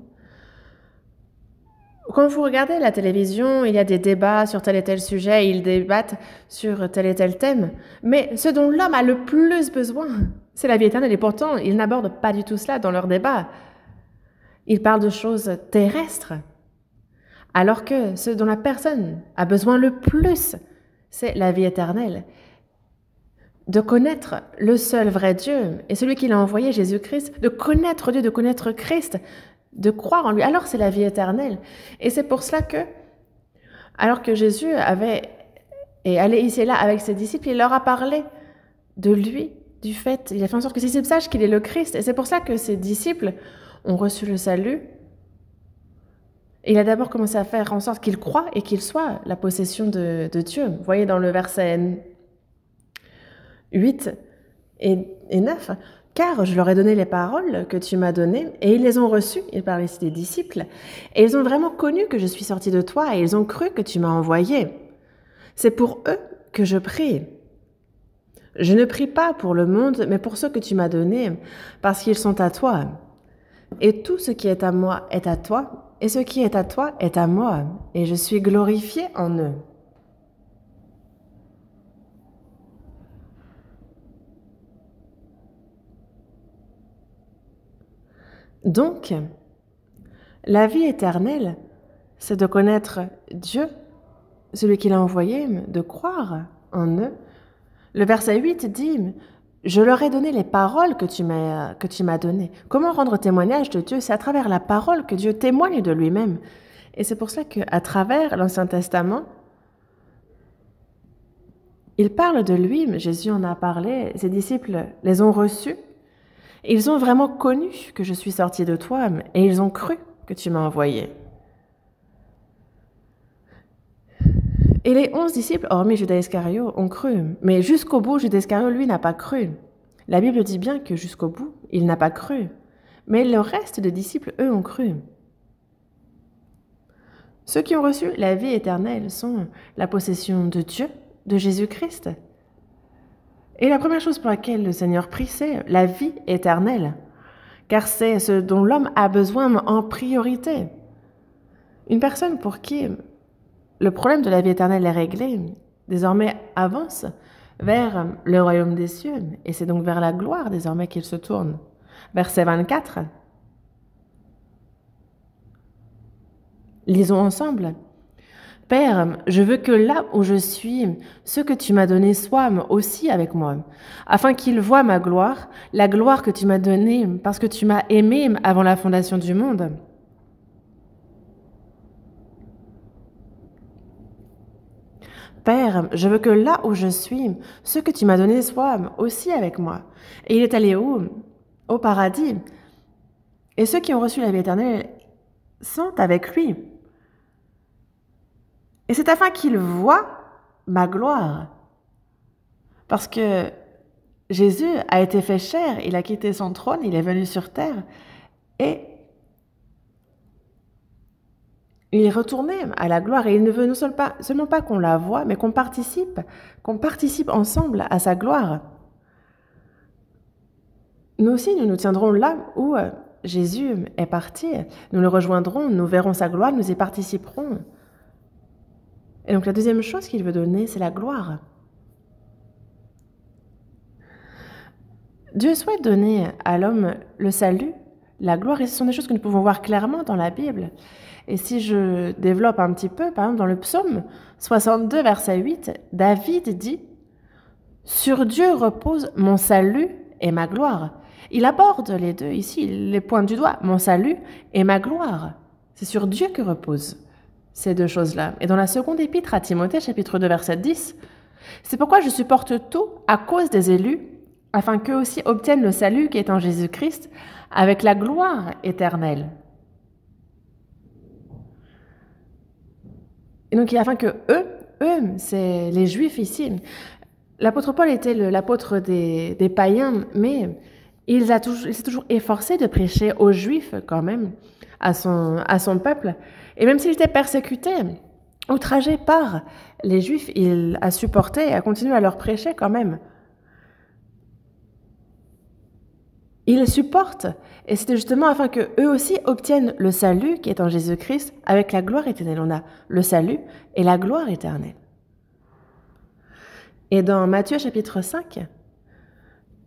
Quand vous regardez la télévision, il y a des débats sur tel et tel sujet, ils débattent sur tel et tel thème. Mais ce dont l'homme a le plus besoin, c'est la vie éternelle. Et pourtant, ils n'abordent pas du tout cela dans leurs débats. Ils parlent de choses terrestres. Alors que ce dont la personne a besoin le plus, c'est la vie éternelle. De connaître le seul vrai Dieu et celui qui l'a envoyé, Jésus-Christ, de connaître Dieu, de connaître Christ, de croire en lui. Alors c'est la vie éternelle. Et c'est pour cela que, alors que Jésus est allé ici et là avec ses disciples, il leur a parlé de lui, du fait, il a fait en sorte que ses disciples sachent qu'il est le Christ. Et c'est pour cela que ses disciples ont reçu le salut. Et il a d'abord commencé à faire en sorte qu'ils croient et qu'ils soient la possession de Dieu. Vous voyez dans le verset 8 et 9, « Car je leur ai donné les paroles que tu m'as données, et ils les ont reçues. » Il parle ici des disciples. « Et ils ont vraiment connu que je suis sorti de toi, et ils ont cru que tu m'as envoyé. C'est pour eux que je prie. Je ne prie pas pour le monde, mais pour ceux que tu m'as donnés, parce qu'ils sont à toi. Et tout ce qui est à moi est à toi, et ce qui est à toi est à moi, et je suis glorifié en eux. » Donc, la vie éternelle, c'est de connaître Dieu, celui qui l'a envoyé, de croire en eux. Le verset 8 dit « Je leur ai donné les paroles que tu m'as données. » Comment rendre témoignage de Dieu? C'est à travers la parole que Dieu témoigne de lui-même. Et c'est pour cela qu'à travers l'Ancien Testament, il parle de lui, Jésus en a parlé, ses disciples les ont reçus. Ils ont vraiment connu que je suis sorti de toi et ils ont cru que tu m'as envoyé. Et les 11 disciples, hormis Judas Iscario, ont cru. Mais jusqu'au bout, Judas Iscario, lui, n'a pas cru. La Bible dit bien que jusqu'au bout, il n'a pas cru. Mais le reste des disciples, eux, ont cru. Ceux qui ont reçu la vie éternelle sont la possession de Dieu, de Jésus-Christ. Et la première chose pour laquelle le Seigneur prie, c'est la vie éternelle, car c'est ce dont l'homme a besoin en priorité. Une personne pour qui le problème de la vie éternelle est réglé, désormais avance vers le royaume des cieux, et c'est donc vers la gloire désormais qu'il se tourne. Verset 24. Lisons ensemble. Père, je veux que là où je suis, ce que tu m'as donné soit aussi avec moi, afin qu'ils voient ma gloire, la gloire que tu m'as donnée parce que tu m'as aimé avant la fondation du monde. Père, je veux que là où je suis, ce que tu m'as donné soit aussi avec moi. Et il est allé où? Au paradis. Et ceux qui ont reçu la vie éternelle sont avec lui. Et c'est afin qu'ils voient ma gloire. Parce que Jésus a été fait chair, il a quitté son trône, il est venu sur terre et il est retourné à la gloire et il ne veut seulement pas qu'on la voie, mais qu'on participe ensemble à sa gloire. Nous aussi, nous nous tiendrons là où Jésus est parti, nous le rejoindrons, nous verrons sa gloire, nous y participerons. Et donc la deuxième chose qu'il veut donner, c'est la gloire. Dieu souhaite donner à l'homme le salut, la gloire, et ce sont des choses que nous pouvons voir clairement dans la Bible. Et si je développe un petit peu, par exemple dans le psaume 62, verset 8, David dit « Sur Dieu repose mon salut et ma gloire ». Il aborde les deux ici, il les pointe du doigt, mon salut et ma gloire. C'est sur Dieu que reposent ces deux choses-là. Et dans la seconde épître à Timothée, chapitre 2, verset 10, « C'est pourquoi je supporte tout à cause des élus, afin qu'eux aussi obtiennent le salut qui est en Jésus-Christ, avec la gloire éternelle. » Et donc, afin que eux, c'est les Juifs ici. L'apôtre Paul était l'apôtre des païens, mais il s'est toujours efforcé de prêcher aux Juifs quand même, à son peuple. Et même s'il était persécuté, outragé par les Juifs, il a supporté et a continué à leur prêcher quand même. Il supporte, et c'était justement afin que eux aussi obtiennent le salut qui est en Jésus-Christ avec la gloire éternelle. On a le salut et la gloire éternelle. Et dans Matthieu chapitre 5,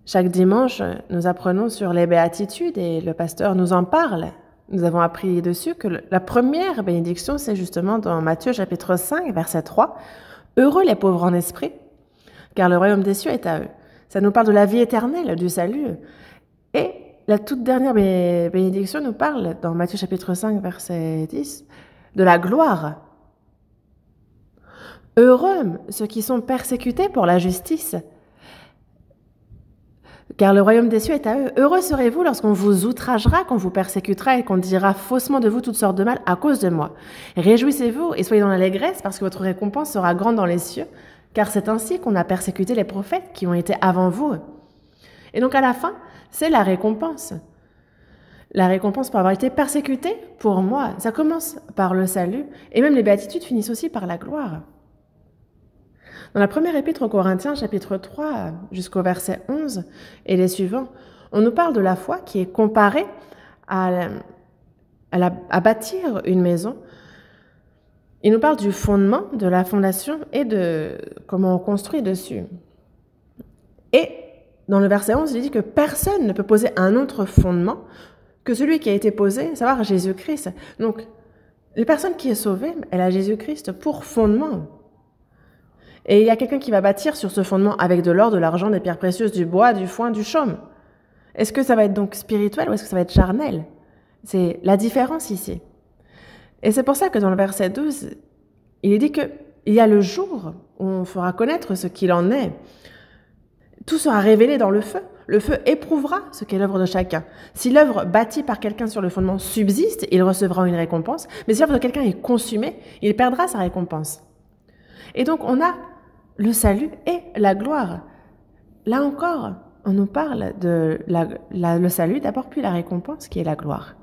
chaque dimanche, nous apprenons sur les béatitudes et le pasteur nous en parle. Nous avons appris dessus que la première bénédiction, c'est justement dans Matthieu chapitre 5, verset 3. « Heureux les pauvres en esprit, car le royaume des cieux est à eux. » Ça nous parle de la vie éternelle, du salut. Et la toute dernière bénédiction nous parle, dans Matthieu chapitre 5, verset 10, de la gloire. Heureux ceux qui sont persécutés pour la justice, car le royaume des cieux est à eux. Heureux serez-vous lorsqu'on vous outragera, qu'on vous persécutera et qu'on dira faussement de vous toutes sortes de mal à cause de moi. Réjouissez-vous et soyez dans l'allégresse parce que votre récompense sera grande dans les cieux, car c'est ainsi qu'on a persécuté les prophètes qui ont été avant vous. Et donc à la fin, c'est la récompense. La récompense pour avoir été persécuté pour moi. Ça commence par le salut et même les béatitudes finissent aussi par la gloire. Dans la première épître aux Corinthiens, chapitre 3, jusqu'au verset 11 et les suivants, on nous parle de la foi qui est comparée à bâtir une maison. Il nous parle du fondement, de la fondation et de comment on construit dessus. Et dans le verset 11, il dit que personne ne peut poser un autre fondement que celui qui a été posé, à savoir Jésus-Christ. Donc, la personne qui est sauvée, elle a Jésus-Christ pour fondement. Et il y a quelqu'un qui va bâtir sur ce fondement avec de l'or, de l'argent, des pierres précieuses, du bois, du foin, du chaume. Est-ce que ça va être donc spirituel ou est-ce que ça va être charnel? C'est la différence ici. Et c'est pour ça que dans le verset 12, il est dit qu'il y a le jour où on fera connaître ce qu'il en est. Tout sera révélé dans le feu. Le feu éprouvera ce qu'est l'œuvre de chacun. Si l'œuvre bâtie par quelqu'un sur le fondement subsiste, il recevra une récompense. Mais si l'œuvre de quelqu'un est consumée, il perdra sa récompense. Et donc on a le salut et la gloire. Là encore, on nous parle de le salut d'abord, puis la récompense qui est la gloire.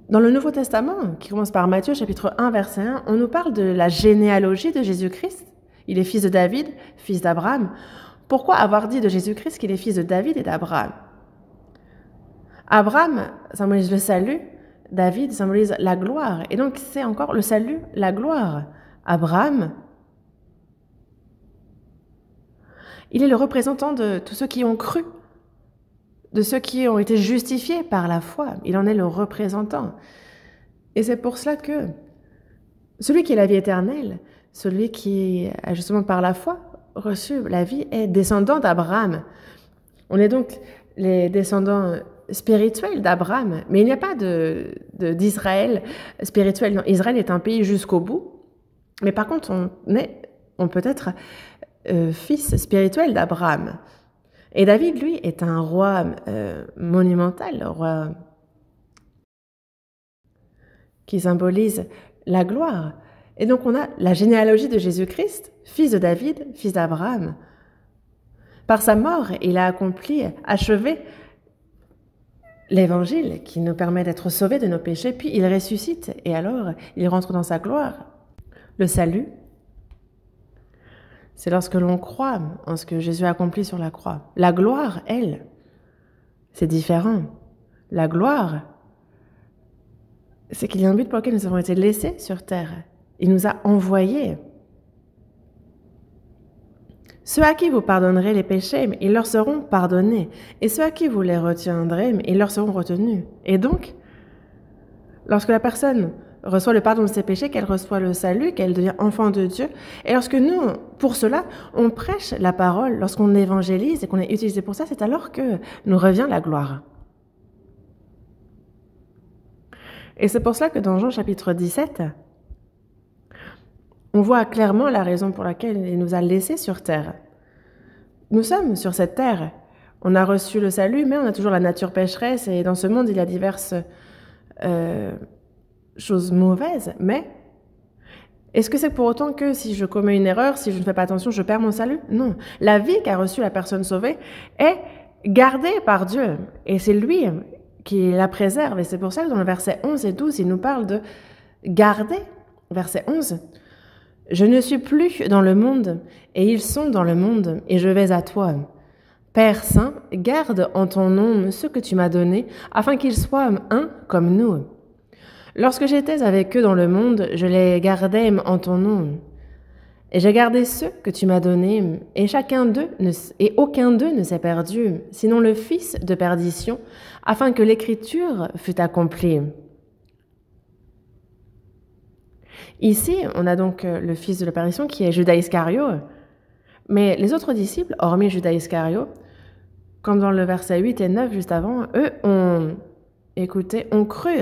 Dans le Nouveau Testament, qui commence par Matthieu chapitre 1, verset 1, on nous parle de la généalogie de Jésus-Christ. Il est fils de David, fils d'Abraham. Pourquoi avoir dit de Jésus-Christ qu'il est fils de David et d'Abraham? Abraham symbolise le salut, David symbolise la gloire. Et donc c'est encore le salut, la gloire. Abraham, il est le représentant de tous ceux qui ont cru, de ceux qui ont été justifiés par la foi. Il en est le représentant. Et c'est pour cela que celui qui est la vie éternelle, celui qui a justement par la foi reçu la vie, est descendant d'Abraham. On est donc les descendants spirituels d'Abraham, mais il n'y a pas d'Israël spirituel. Non, Israël est un pays jusqu'au bout, mais par contre on peut être fils spirituel d'Abraham. Et David, lui, est un roi monumental, roi qui symbolise la gloire. Et donc on a la généalogie de Jésus-Christ, fils de David, fils d'Abraham. Par sa mort, il a accompli, achevé l'évangile qui nous permet d'être sauvés de nos péchés, puis il ressuscite et alors il rentre dans sa gloire. Le salut, c'est lorsque l'on croit en ce que Jésus a accompli sur la croix. La gloire, elle, c'est différent. La gloire, c'est qu'il y a un but pour lequel nous avons été laissés sur terre. Il nous a envoyés. Ceux à qui vous pardonnerez les péchés, ils leur seront pardonnés. Et ceux à qui vous les retiendrez, ils leur seront retenus. Et donc, lorsque la personne reçoit le pardon de ses péchés, qu'elle reçoit le salut, qu'elle devient enfant de Dieu, et lorsque nous, pour cela, on prêche la parole, lorsqu'on évangélise et qu'on est utilisé pour ça, c'est alors que nous revient la gloire. Et c'est pour cela que dans Jean chapitre 17, on voit clairement la raison pour laquelle il nous a laissés sur terre. Nous sommes sur cette terre. On a reçu le salut, mais on a toujours la nature pécheresse, et dans ce monde, il y a diverses choses mauvaises. Mais est-ce que c'est pour autant que si je commets une erreur, si je ne fais pas attention, je perds mon salut? Non. La vie qu'a reçue la personne sauvée est gardée par Dieu. Et c'est lui qui la préserve. Et c'est pour ça que dans le verset 11 et 12, il nous parle de garder. Verset 11. Je ne suis plus dans le monde, et ils sont dans le monde, et je vais à toi. Père Saint, garde en ton nom ceux que tu m'as donnés, afin qu'ils soient un comme nous. Lorsque j'étais avec eux dans le monde, je les gardais en ton nom. Et j'ai gardé ceux que tu m'as donnés, et aucun d'eux ne s'est perdu, sinon le fils de perdition, afin que l'écriture fût accomplie. Ici, on a donc le fils de la perdition qui est Judas Iscario, mais les autres disciples, hormis Judas Iscario, comme dans le verset 8 et 9 juste avant, eux ont cru.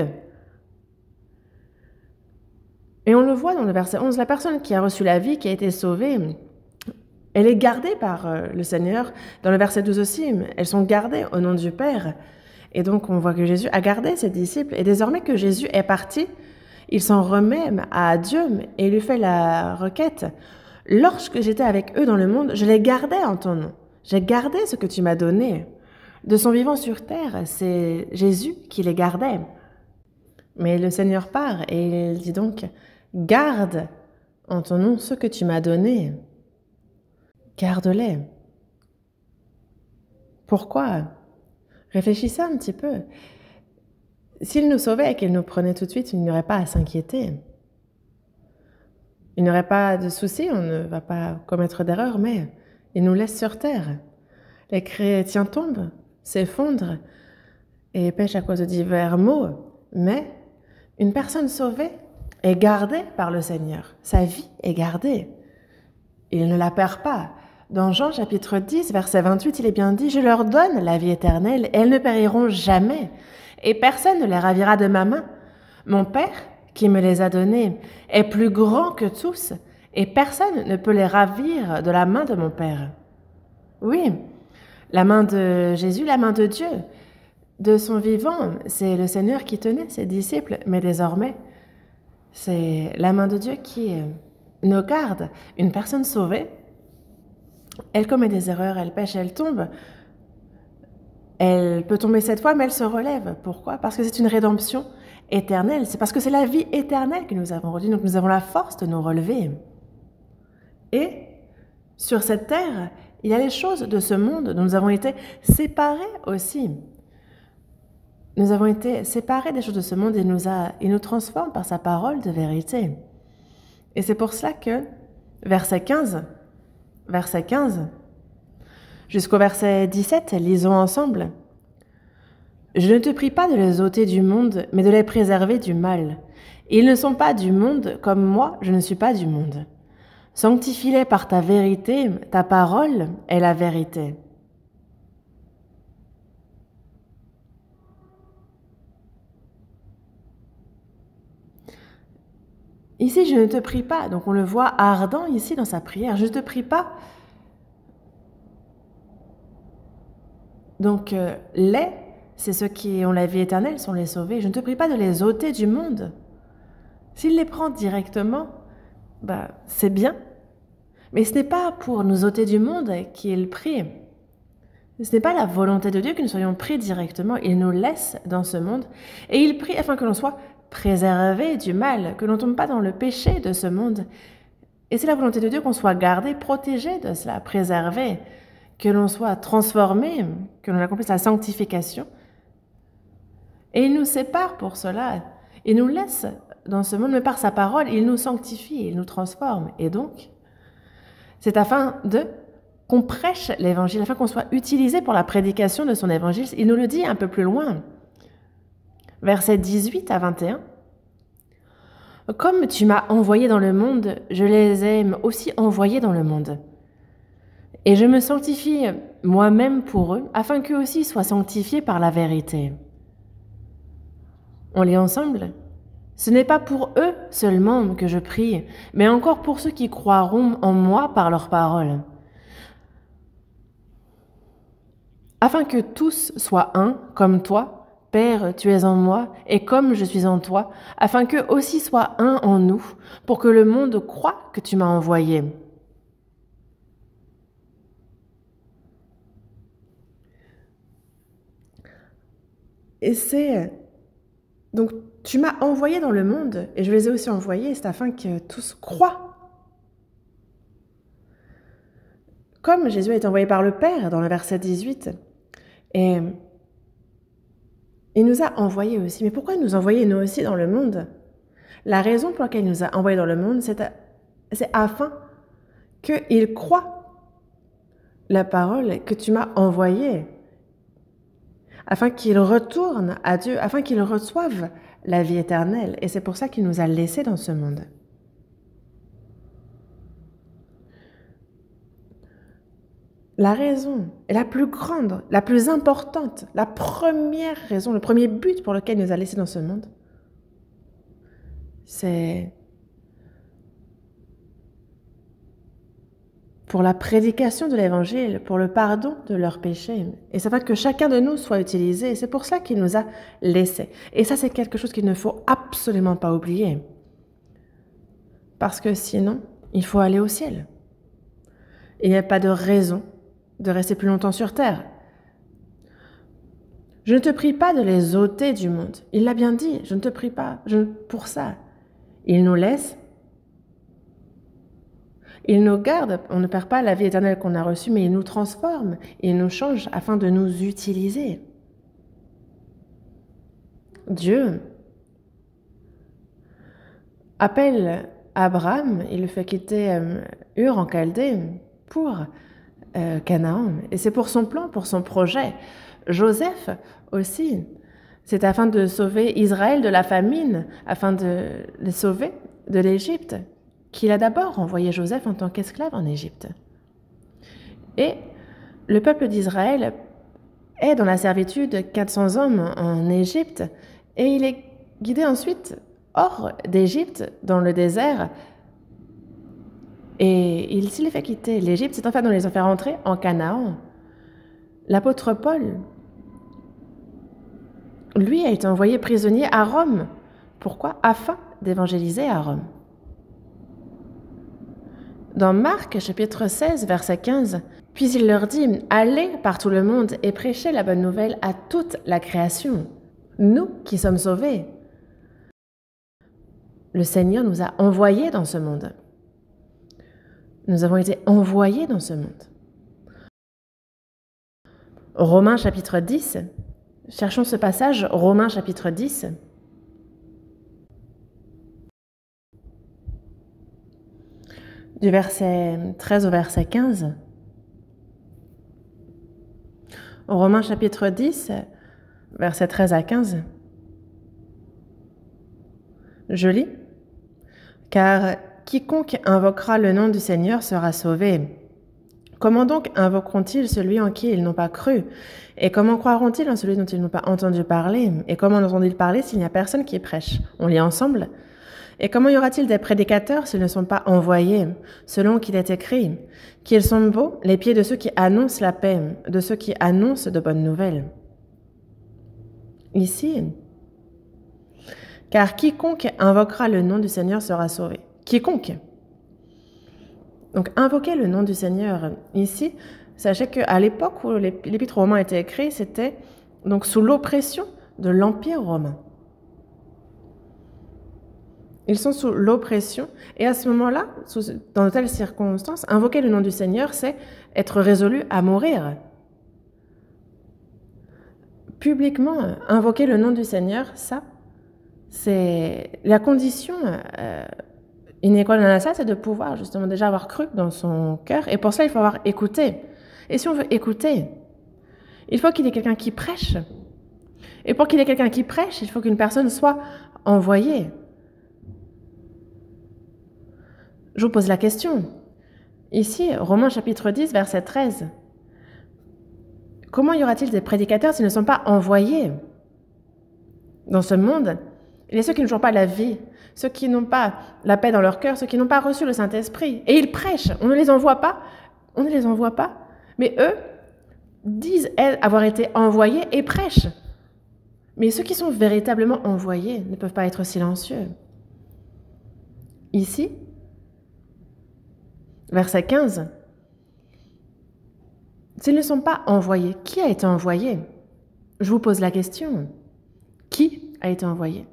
Et on le voit dans le verset 11, la personne qui a reçu la vie, qui a été sauvée, elle est gardée par le Seigneur. Dans le verset 12 aussi, elles sont gardées au nom du Père. Et donc on voit que Jésus a gardé ses disciples, et désormais que Jésus est parti, il s'en remet à Dieu et il lui fait la requête. Lorsque j'étais avec eux dans le monde, je les gardais en ton nom. J'ai gardé ce que tu m'as donné. De son vivant sur terre, c'est Jésus qui les gardait. Mais le Seigneur part et il dit donc, garde en ton nom ce que tu m'as donné. Garde-les. Pourquoi? Réfléchissez un petit peu. S'il nous sauvait et qu'il nous prenait tout de suite, il n'y aurait pas à s'inquiéter. Il n'y aurait pas de souci, on ne va pas commettre d'erreur, mais il nous laisse sur terre. Les chrétiens tombent, s'effondrent et pêchent à cause de divers maux, mais une personne sauvée est gardée par le Seigneur. Sa vie est gardée. Il ne la perd pas. Dans Jean chapitre 10, verset 28, il est bien dit « Je leur donne la vie éternelle et elles ne périront jamais. Et personne ne les ravira de ma main. Mon Père, qui me les a donnés, est plus grand que tous, et personne ne peut les ravir de la main de mon Père. » Oui, la main de Jésus, la main de Dieu, de son vivant, c'est le Seigneur qui tenait ses disciples, mais désormais, c'est la main de Dieu qui nous garde. Une personne sauvée, elle commet des erreurs, elle pêche, elle tombe. Elle peut tomber 7 fois, mais elle se relève. Pourquoi? Parce que c'est une rédemption éternelle. C'est parce que c'est la vie éternelle que nous avons reçue. Donc nous avons la force de nous relever. Et sur cette terre, il y a les choses de ce monde dont nous avons été séparés aussi. Nous avons été séparés des choses de ce monde et il nous transforme par sa parole de vérité. Et c'est pour cela que, verset 15, jusqu'au verset 17, lisons ensemble. « Je ne te prie pas de les ôter du monde, mais de les préserver du mal. Ils ne sont pas du monde, comme moi, je ne suis pas du monde. Sanctifie-les par ta vérité, ta parole est la vérité. » Ici, je ne te prie pas, donc on le voit ardent ici dans sa prière, je ne te prie pas. Donc, c'est ceux qui ont la vie éternelle, sont les sauvés. Je ne te prie pas de les ôter du monde. S'il les prend directement, c'est bien. Mais ce n'est pas pour nous ôter du monde qu'il prie. Ce n'est pas la volonté de Dieu que nous soyons pris directement. Il nous laisse dans ce monde et il prie afin que l'on soit préservé du mal, que l'on ne tombe pas dans le péché de ce monde. Et c'est la volonté de Dieu qu'on soit gardé, protégé de cela, préservé, que l'on soit transformé, que l'on accomplisse la sanctification. Et il nous sépare pour cela. Il nous laisse dans ce monde, mais par sa parole, il nous sanctifie, il nous transforme. Et donc, c'est afin qu'on prêche l'évangile, afin qu'on soit utilisé pour la prédication de son évangile. Il nous le dit un peu plus loin. Versets 18 à 21. Comme tu m'as envoyé dans le monde, je les ai aussi envoyés dans le monde. Et je me sanctifie moi-même pour eux, afin qu'eux aussi soient sanctifiés par la vérité. On lit ensemble. Ce n'est pas pour eux seulement que je prie, mais encore pour ceux qui croiront en moi par leur parole. Afin que tous soient un, comme toi, Père, tu es en moi, et comme je suis en toi, afin qu'eux aussi soient un en nous, pour que le monde croie que tu m'as envoyé. Et donc, tu m'as envoyé dans le monde, et je les ai aussi envoyés, c'est afin que tous croient. Comme Jésus a été envoyé par le Père, dans le verset 18, et il nous a envoyés aussi. Mais pourquoi il nous envoyait nous aussi dans le monde? La raison pour laquelle il nous a envoyés dans le monde, c'est afin qu'ils croient la parole que tu m'as envoyée, afin qu'ils retournent à Dieu, afin qu'ils reçoivent la vie éternelle. Et c'est pour ça qu'il nous a laissés dans ce monde. La raison est la plus grande, la plus importante, la première raison, le premier but pour lequel il nous a laissés dans ce monde, c'est pour la prédication de l'Évangile, pour le pardon de leurs péchés. Et ça va que chacun de nous soit utilisé. C'est pour ça qu'il nous a laissés. Et ça, c'est quelque chose qu'il ne faut absolument pas oublier. Parce que sinon, il faut aller au ciel. Il n'y a pas de raison de rester plus longtemps sur terre. Je ne te prie pas de les ôter du monde. Il l'a bien dit, je ne te prie pas pour ça. Il nous laisse, il nous garde, on ne perd pas la vie éternelle qu'on a reçue, mais il nous transforme, il nous change afin de nous utiliser. Dieu appelle Abraham, il le fait quitter Ur en Chaldée pour Canaan. Et c'est pour son plan, pour son projet. Joseph aussi, c'est afin de sauver Israël de la famine, afin de les sauver de l'Égypte, qu'il a d'abord envoyé Joseph en tant qu'esclave en Égypte. Et le peuple d'Israël est dans la servitude 400 hommes en Égypte, et il est guidé ensuite hors d'Égypte, dans le désert. Et s'il les fait quitter l'Égypte, c'est enfin de les faire entrer en Canaan. L'apôtre Paul, lui, a été envoyé prisonnier à Rome. Pourquoi? Afin d'évangéliser à Rome. Dans Marc, chapitre 16, verset 15, « Puis il leur dit, allez par tout le monde et prêchez la bonne nouvelle à toute la création. » Nous qui sommes sauvés, le Seigneur nous a envoyés dans ce monde. Nous avons été envoyés dans ce monde. Romains chapitre 10, cherchons ce passage, Romains chapitre 10. Du verset 13 au verset 15. Romains chapitre 10, verset 13 à 15. Je lis. « Car quiconque invoquera le nom du Seigneur sera sauvé. Comment donc invoqueront-ils celui en qui ils n'ont pas cru? Et comment croiront-ils en celui dont ils n'ont pas entendu parler? Et comment entendront-ils parler s'il n'y a personne qui prêche? » On lit ensemble. « Et comment y aura-t-il des prédicateurs s'ils ne sont pas envoyés, selon qu'il est écrit, qu'ils sont beaux les pieds de ceux qui annoncent la paix, de ceux qui annoncent de bonnes nouvelles. » Ici, « Car quiconque invoquera le nom du Seigneur sera sauvé. » Quiconque. Donc, invoquer le nom du Seigneur ici, sachez qu'à l'époque où l'Épître aux Romains a été écrit, c'était donc sous l'oppression de l'Empire romain. Ils sont sous l'oppression, et à ce moment-là, dans de telles circonstances, invoquer le nom du Seigneur, c'est être résolu à mourir. Publiquement, invoquer le nom du Seigneur, ça, c'est la condition inéquable, c'est de pouvoir justement déjà avoir cru dans son cœur, et pour ça, il faut avoir écouté. Et si on veut écouter, il faut qu'il y ait quelqu'un qui prêche. Et pour qu'il y ait quelqu'un qui prêche, il faut qu'une personne soit envoyée. Je vous pose la question. Ici, Romains chapitre 10, verset 13. Comment y aura-t-il des prédicateurs s'ils ne sont pas envoyés? Dans ce monde, il y a ceux qui ne jouent pas la vie, ceux qui n'ont pas la paix dans leur cœur, ceux qui n'ont pas reçu le Saint-Esprit. Et ils prêchent, on ne les envoie pas, mais eux disent avoir été envoyés et prêchent. Mais ceux qui sont véritablement envoyés ne peuvent pas être silencieux. Ici, verset 15, s'ils ne sont pas envoyés, qui a été envoyé? Je vous pose la question. Qui a été envoyé?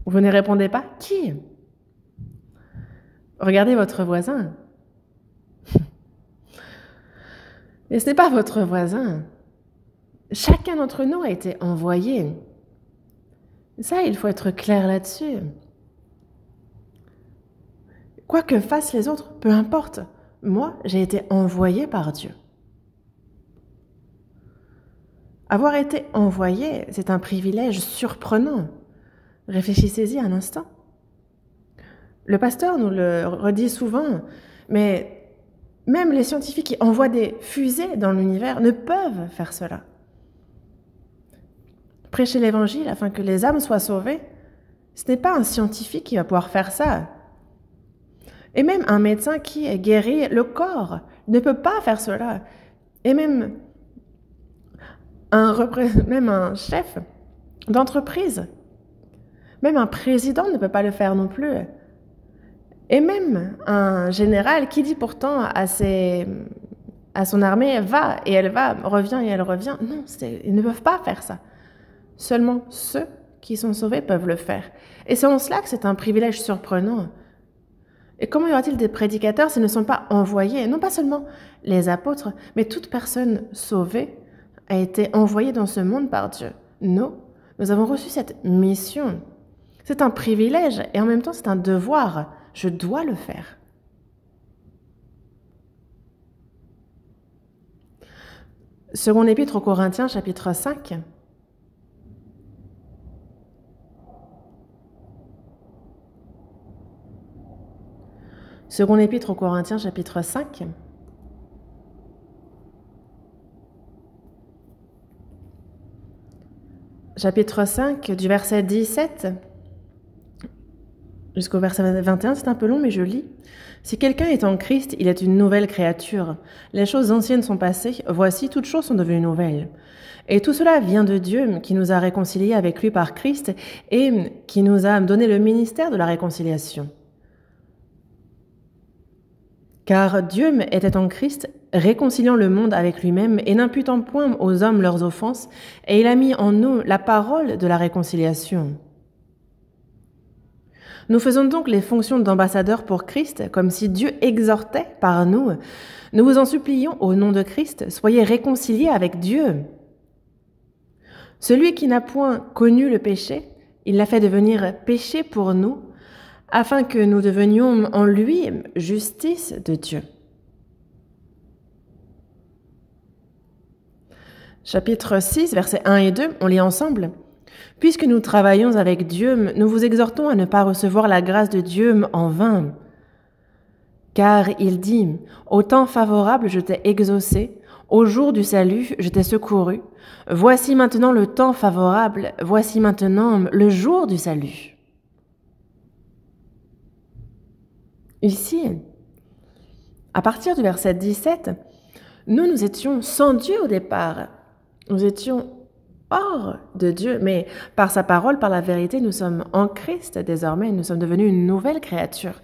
Vous ne répondez pas. Qui? Regardez votre voisin. Mais ce n'est pas votre voisin. Chacun d'entre nous a été envoyé. Ça, il faut être clair là-dessus. Quoi que fassent les autres, peu importe. Moi, j'ai été envoyé par Dieu. Avoir été envoyé, c'est un privilège surprenant. Réfléchissez-y un instant. Le pasteur nous le redit souvent, mais même les scientifiques qui envoient des fusées dans l'univers ne peuvent faire cela. Prêcher l'évangile afin que les âmes soient sauvées, ce n'est pas un scientifique qui va pouvoir faire ça. Et même un médecin qui guérit le corps ne peut pas faire cela. Et même un chef d'entreprise, même un président ne peut pas le faire non plus. Et même un général qui dit pourtant à son armée, va et elle va, revient et elle revient. Non, ils ne peuvent pas faire ça. Seulement ceux qui sont sauvés peuvent le faire. Et c'est en cela que c'est un privilège surprenant. Et comment y aura-t-il des prédicateurs s'ils ne sont pas envoyés? Non pas seulement les apôtres, mais toute personne sauvée a été envoyée dans ce monde par Dieu. Nous avons reçu cette mission. C'est un privilège et en même temps c'est un devoir. Je dois le faire. Second épître aux Corinthiens, chapitre 5. Second épître aux Corinthiens, chapitre 5. Chapitre 5, du verset 17 jusqu'au verset 21, c'est un peu long, mais je lis. « Si quelqu'un est en Christ, il est une nouvelle créature. Les choses anciennes sont passées, voici, toutes choses sont devenues nouvelles. Et tout cela vient de Dieu, qui nous a réconciliés avec lui par Christ et qui nous a donné le ministère de la réconciliation. Car Dieu était en Christ, réconciliant le monde avec lui-même et n'imputant point aux hommes leurs offenses, et il a mis en nous la parole de la réconciliation. Nous faisons donc les fonctions d'ambassadeurs pour Christ, comme si Dieu exhortait par nous. Nous vous en supplions au nom de Christ, soyez réconciliés avec Dieu. Celui qui n'a point connu le péché, il l'a fait devenir péché pour nous, afin que nous devenions en lui justice de Dieu. » Chapitre 6, versets 1 et 2, on lit ensemble. « Puisque nous travaillons avec Dieu, nous vous exhortons à ne pas recevoir la grâce de Dieu en vain. Car il dit, au temps favorable je t'ai exaucé, au jour du salut je t'ai secouru. Voici maintenant le temps favorable, voici maintenant le jour du salut. » Ici, à partir du verset 17, nous étions sans Dieu au départ. Nous étions hors de Dieu, mais par sa parole, par la vérité, nous sommes en Christ désormais, nous sommes devenus une nouvelle créature.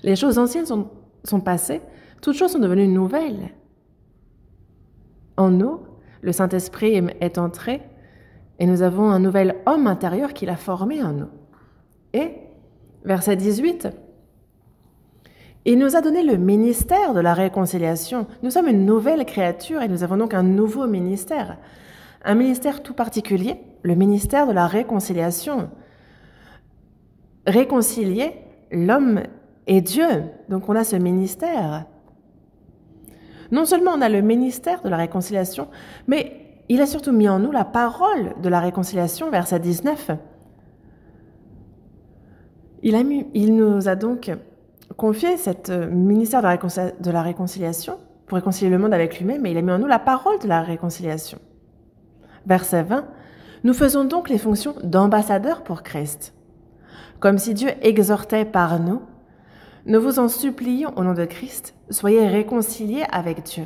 Les choses anciennes sont passées, toutes choses sont devenues nouvelles. En nous, le Saint-Esprit est entré et nous avons un nouvel homme intérieur qu'il a formé en nous. Et, verset 18, il nous a donné le ministère de la réconciliation. Nous sommes une nouvelle créature et nous avons donc un nouveau ministère. Un ministère tout particulier, le ministère de la réconciliation. Réconcilier l'homme et Dieu. Donc on a ce ministère. Non seulement on a le ministère de la réconciliation, mais il a surtout mis en nous la parole de la réconciliation, verset 19. Il nous a donc confié cet ministère de la réconciliation pour réconcilier le monde avec lui-même, mais il a mis en nous la parole de la réconciliation. Verset 20, nous faisons donc les fonctions d'ambassadeurs pour Christ. Comme si Dieu exhortait par nous, nous vous en supplions au nom de Christ, soyez réconciliés avec Dieu.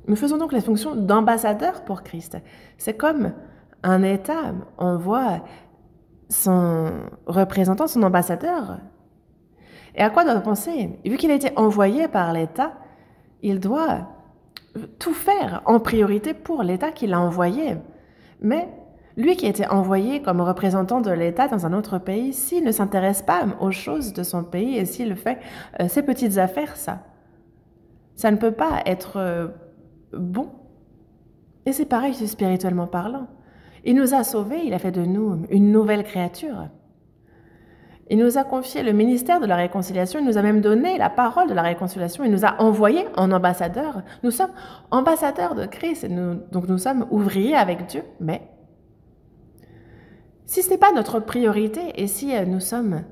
Nous faisons donc les fonctions d'ambassadeurs pour Christ. C'est comme un État envoie son représentant, son ambassadeur. Et à quoi doit-on penser? Vu qu'il a été envoyé par l'État, il doit tout faire en priorité pour l'État qui l'a envoyé. Mais lui qui a été envoyé comme représentant de l'État dans un autre pays, s'il ne s'intéresse pas aux choses de son pays et s'il fait ses petites affaires, ça ne peut pas être bon. Et c'est pareil spirituellement parlant. Il nous a sauvés, il a fait de nous une nouvelle créature. Il nous a confié le ministère de la réconciliation, il nous a même donné la parole de la réconciliation, il nous a envoyés en ambassadeurs. Nous sommes ambassadeurs de Christ, donc nous sommes ouvriers avec Dieu, mais si ce n'est pas notre priorité et si nous sommes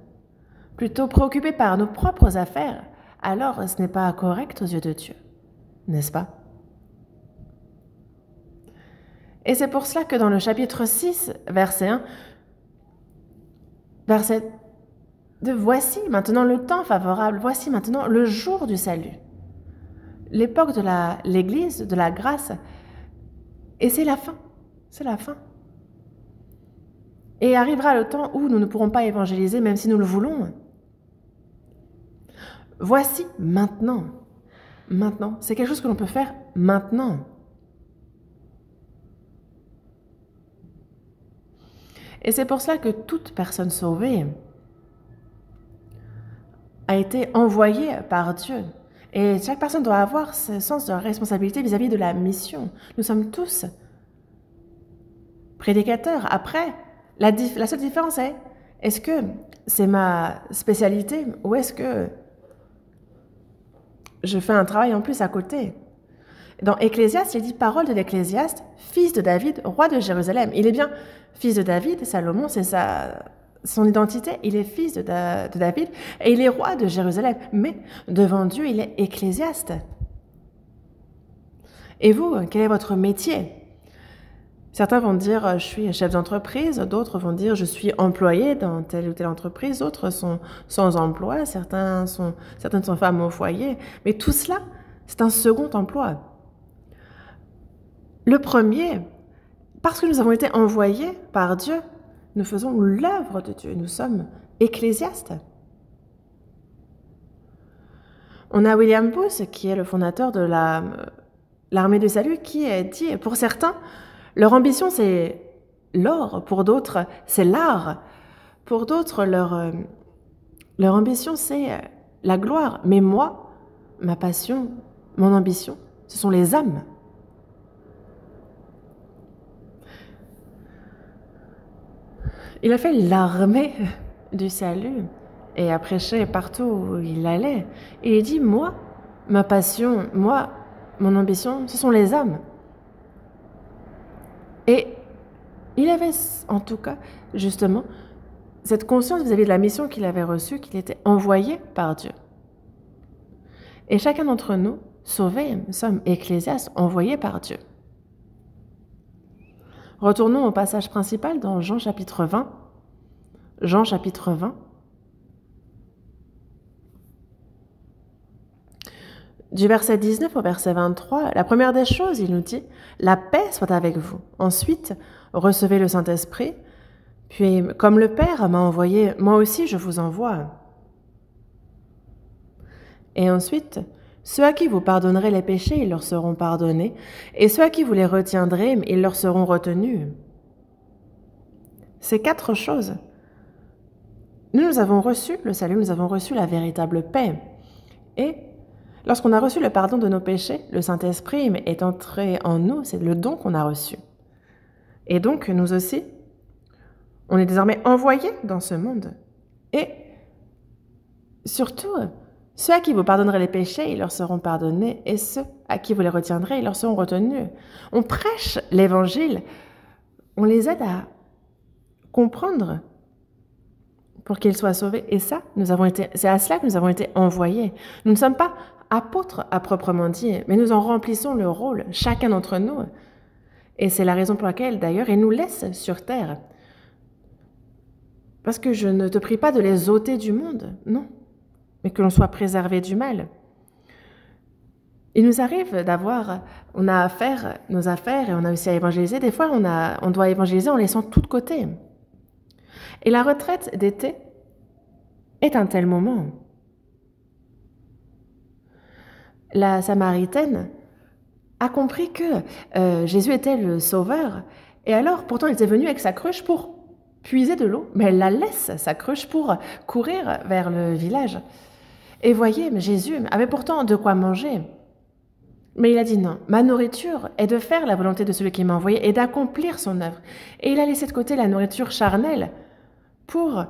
plutôt préoccupés par nos propres affaires, alors ce n'est pas correct aux yeux de Dieu, n'est-ce pas? Et c'est pour cela que dans le chapitre 6, verset 1, verset 2, voici maintenant le temps favorable, voici maintenant le jour du salut. L'époque de l'Église, de la grâce, et c'est la fin, c'est la fin. Et arrivera le temps où nous ne pourrons pas évangéliser même si nous le voulons. Voici maintenant, maintenant, c'est quelque chose que l'on peut faire maintenant. Et c'est pour cela que toute personne sauvée a été envoyée par Dieu. Et chaque personne doit avoir ce sens de responsabilité vis-à-vis de la mission. Nous sommes tous prédicateurs. Après, la seule différence est-ce que c'est ma spécialité ou est-ce que je fais un travail en plus à côté? Dans Ecclésiaste, il dit parole de l'Ecclésiaste, fils de David, roi de Jérusalem. Il est bien fils de David, Salomon, c'est son identité, il est fils de David et il est roi de Jérusalem. Mais devant Dieu, il est ecclésiaste. Et vous, quel est votre métier? Certains vont dire je suis chef d'entreprise, d'autres vont dire je suis employé dans telle ou telle entreprise, d'autres sont sans emploi, certaines sont femmes au foyer. Mais tout cela, c'est un second emploi. Le premier, parce que nous avons été envoyés par Dieu, nous faisons l'œuvre de Dieu, nous sommes ecclésiastes. On a William Booth, qui est le fondateur de l'armée du salut, qui a dit, pour certains, leur ambition c'est l'or, pour d'autres c'est l'art, pour d'autres leur ambition c'est la gloire, mais moi, ma passion, mon ambition, ce sont les âmes. Il a fait l'armée du salut et a prêché partout où il allait. Et il dit, moi, ma passion, moi, mon ambition, ce sont les âmes. Et il avait, en tout cas, justement, cette conscience vis-à-vis de la mission qu'il avait reçue, qu'il était envoyé par Dieu. Et chacun d'entre nous, sauvés, nous sommes ecclésiastes, envoyés par Dieu. Retournons au passage principal dans Jean chapitre 20. Jean chapitre 20. Du verset 19 au verset 23, la première des choses, il nous dit « La paix soit avec vous. Ensuite, recevez le Saint-Esprit. Puis, comme le Père m'a envoyé, moi aussi je vous envoie. Et ensuite, ceux à qui vous pardonnerez les péchés, ils leur seront pardonnés, et ceux à qui vous les retiendrez, ils leur seront retenus. Ces 4 choses. Nous avons reçu le salut, nous avons reçu la véritable paix. Et lorsqu'on a reçu le pardon de nos péchés, le Saint-Esprit est entré en nous, c'est le don qu'on a reçu. Et donc, nous aussi, on est désormais envoyés dans ce monde. Et surtout, ceux à qui vous pardonnerez les péchés, ils leur seront pardonnés, et ceux à qui vous les retiendrez, ils leur seront retenus. On prêche l'Évangile, on les aide à comprendre pour qu'ils soient sauvés. Et ça, c'est à cela que nous avons été envoyés. Nous ne sommes pas apôtres à proprement dire, mais nous en remplissons le rôle, chacun d'entre nous. Et c'est la raison pour laquelle, d'ailleurs, il nous laisse sur terre. Parce que je ne te prie pas de les ôter du monde, non, mais que l'on soit préservé du mal. Il nous arrive on a à faire nos affaires et on a aussi à évangéliser. Des fois, on doit évangéliser en laissant tout de côté. Et la retraite d'été est un tel moment. La Samaritaine a compris que Jésus était le Sauveur, et alors, pourtant, il était venu avec sa cruche pour puiser de l'eau, mais elle la laisse, sa cruche, pour courir vers le village. Et voyez, Jésus avait pourtant de quoi manger. Mais il a dit non, ma nourriture est de faire la volonté de celui qui m'a envoyé et d'accomplir son œuvre. Et il a laissé de côté la nourriture charnelle pour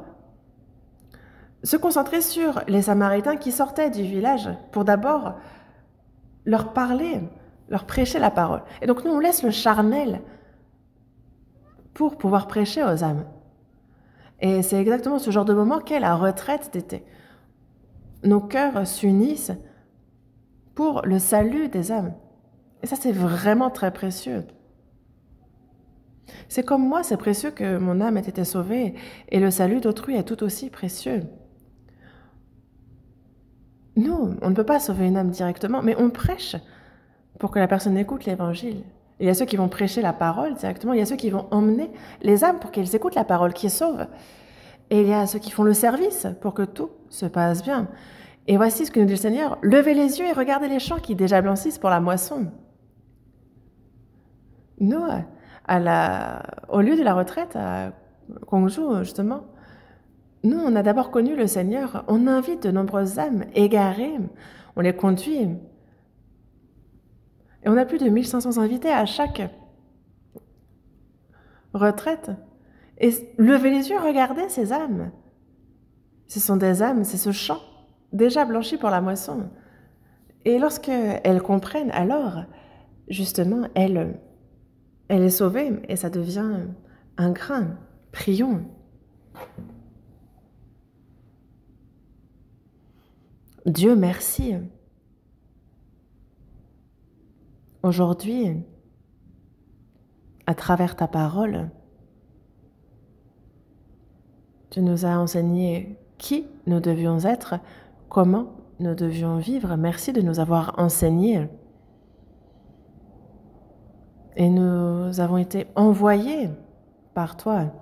se concentrer sur les Samaritains qui sortaient du village pour d'abord leur parler, leur prêcher la parole. Et donc nous, on laisse le charnel pour pouvoir prêcher aux âmes. Et c'est exactement ce genre de moment qu'est la retraite d'été. Nos cœurs s'unissent pour le salut des âmes. Et ça, c'est vraiment très précieux. C'est comme moi, c'est précieux que mon âme ait été sauvée, et le salut d'autrui est tout aussi précieux. Nous, on ne peut pas sauver une âme directement, mais on prêche pour que la personne écoute l'évangile. Il y a ceux qui vont prêcher la parole directement, il y a ceux qui vont emmener les âmes pour qu'elles écoutent la parole qui sauve. Et il y a ceux qui font le service pour que tout se passe bien. Et voici ce que nous dit le Seigneur, levez les yeux et regardez les champs qui déjà blanchissent pour la moisson. Nous, au lieu de la retraite à Kongju, justement, nous, on a d'abord connu le Seigneur, on invite de nombreuses âmes égarées, on les conduit. Et on a plus de 1500 invités à chaque retraite. Et levez les yeux, regardez ces âmes. Ce sont des âmes, c'est ce champ déjà blanchi pour la moisson. Et lorsqu'elles comprennent, alors, justement, elle est sauvée et ça devient un grain. Prions. Dieu, merci. Aujourd'hui, à travers ta parole, tu nous as enseigné qui nous devions être, comment nous devions vivre. Merci de nous avoir enseigné. Et nous avons été envoyés par toi.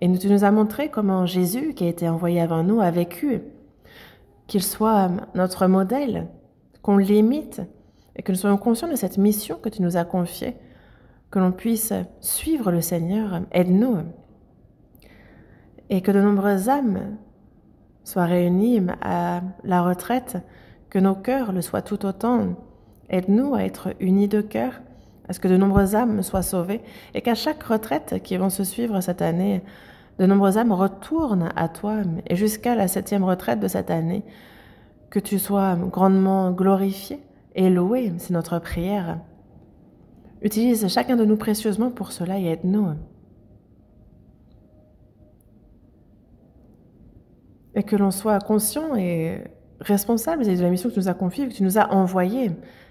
Et tu nous as montré comment Jésus, qui a été envoyé avant nous, a vécu. Qu'il soit notre modèle, qu'on l'imite et que nous soyons conscients de cette mission que tu nous as confiée, que l'on puisse suivre le Seigneur. Aide-nous. Et que de nombreuses âmes soient réunies à la retraite, que nos cœurs le soient tout autant. Aide-nous à être unis de cœur, à ce que de nombreuses âmes soient sauvées et qu'à chaque retraite qui vont se suivre cette année, de nombreuses âmes retournent à toi et jusqu'à la 7e retraite de cette année, que tu sois grandement glorifié et loué, c'est notre prière. Utilise chacun de nous précieusement pour cela et aide-nous. Et que l'on soit conscient et responsable de la mission que tu nous as confiée, que tu nous as envoyée.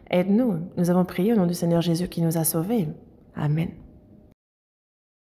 Aide-nous. Nous avons prié au nom du Seigneur Jésus qui nous a sauvés. Amen.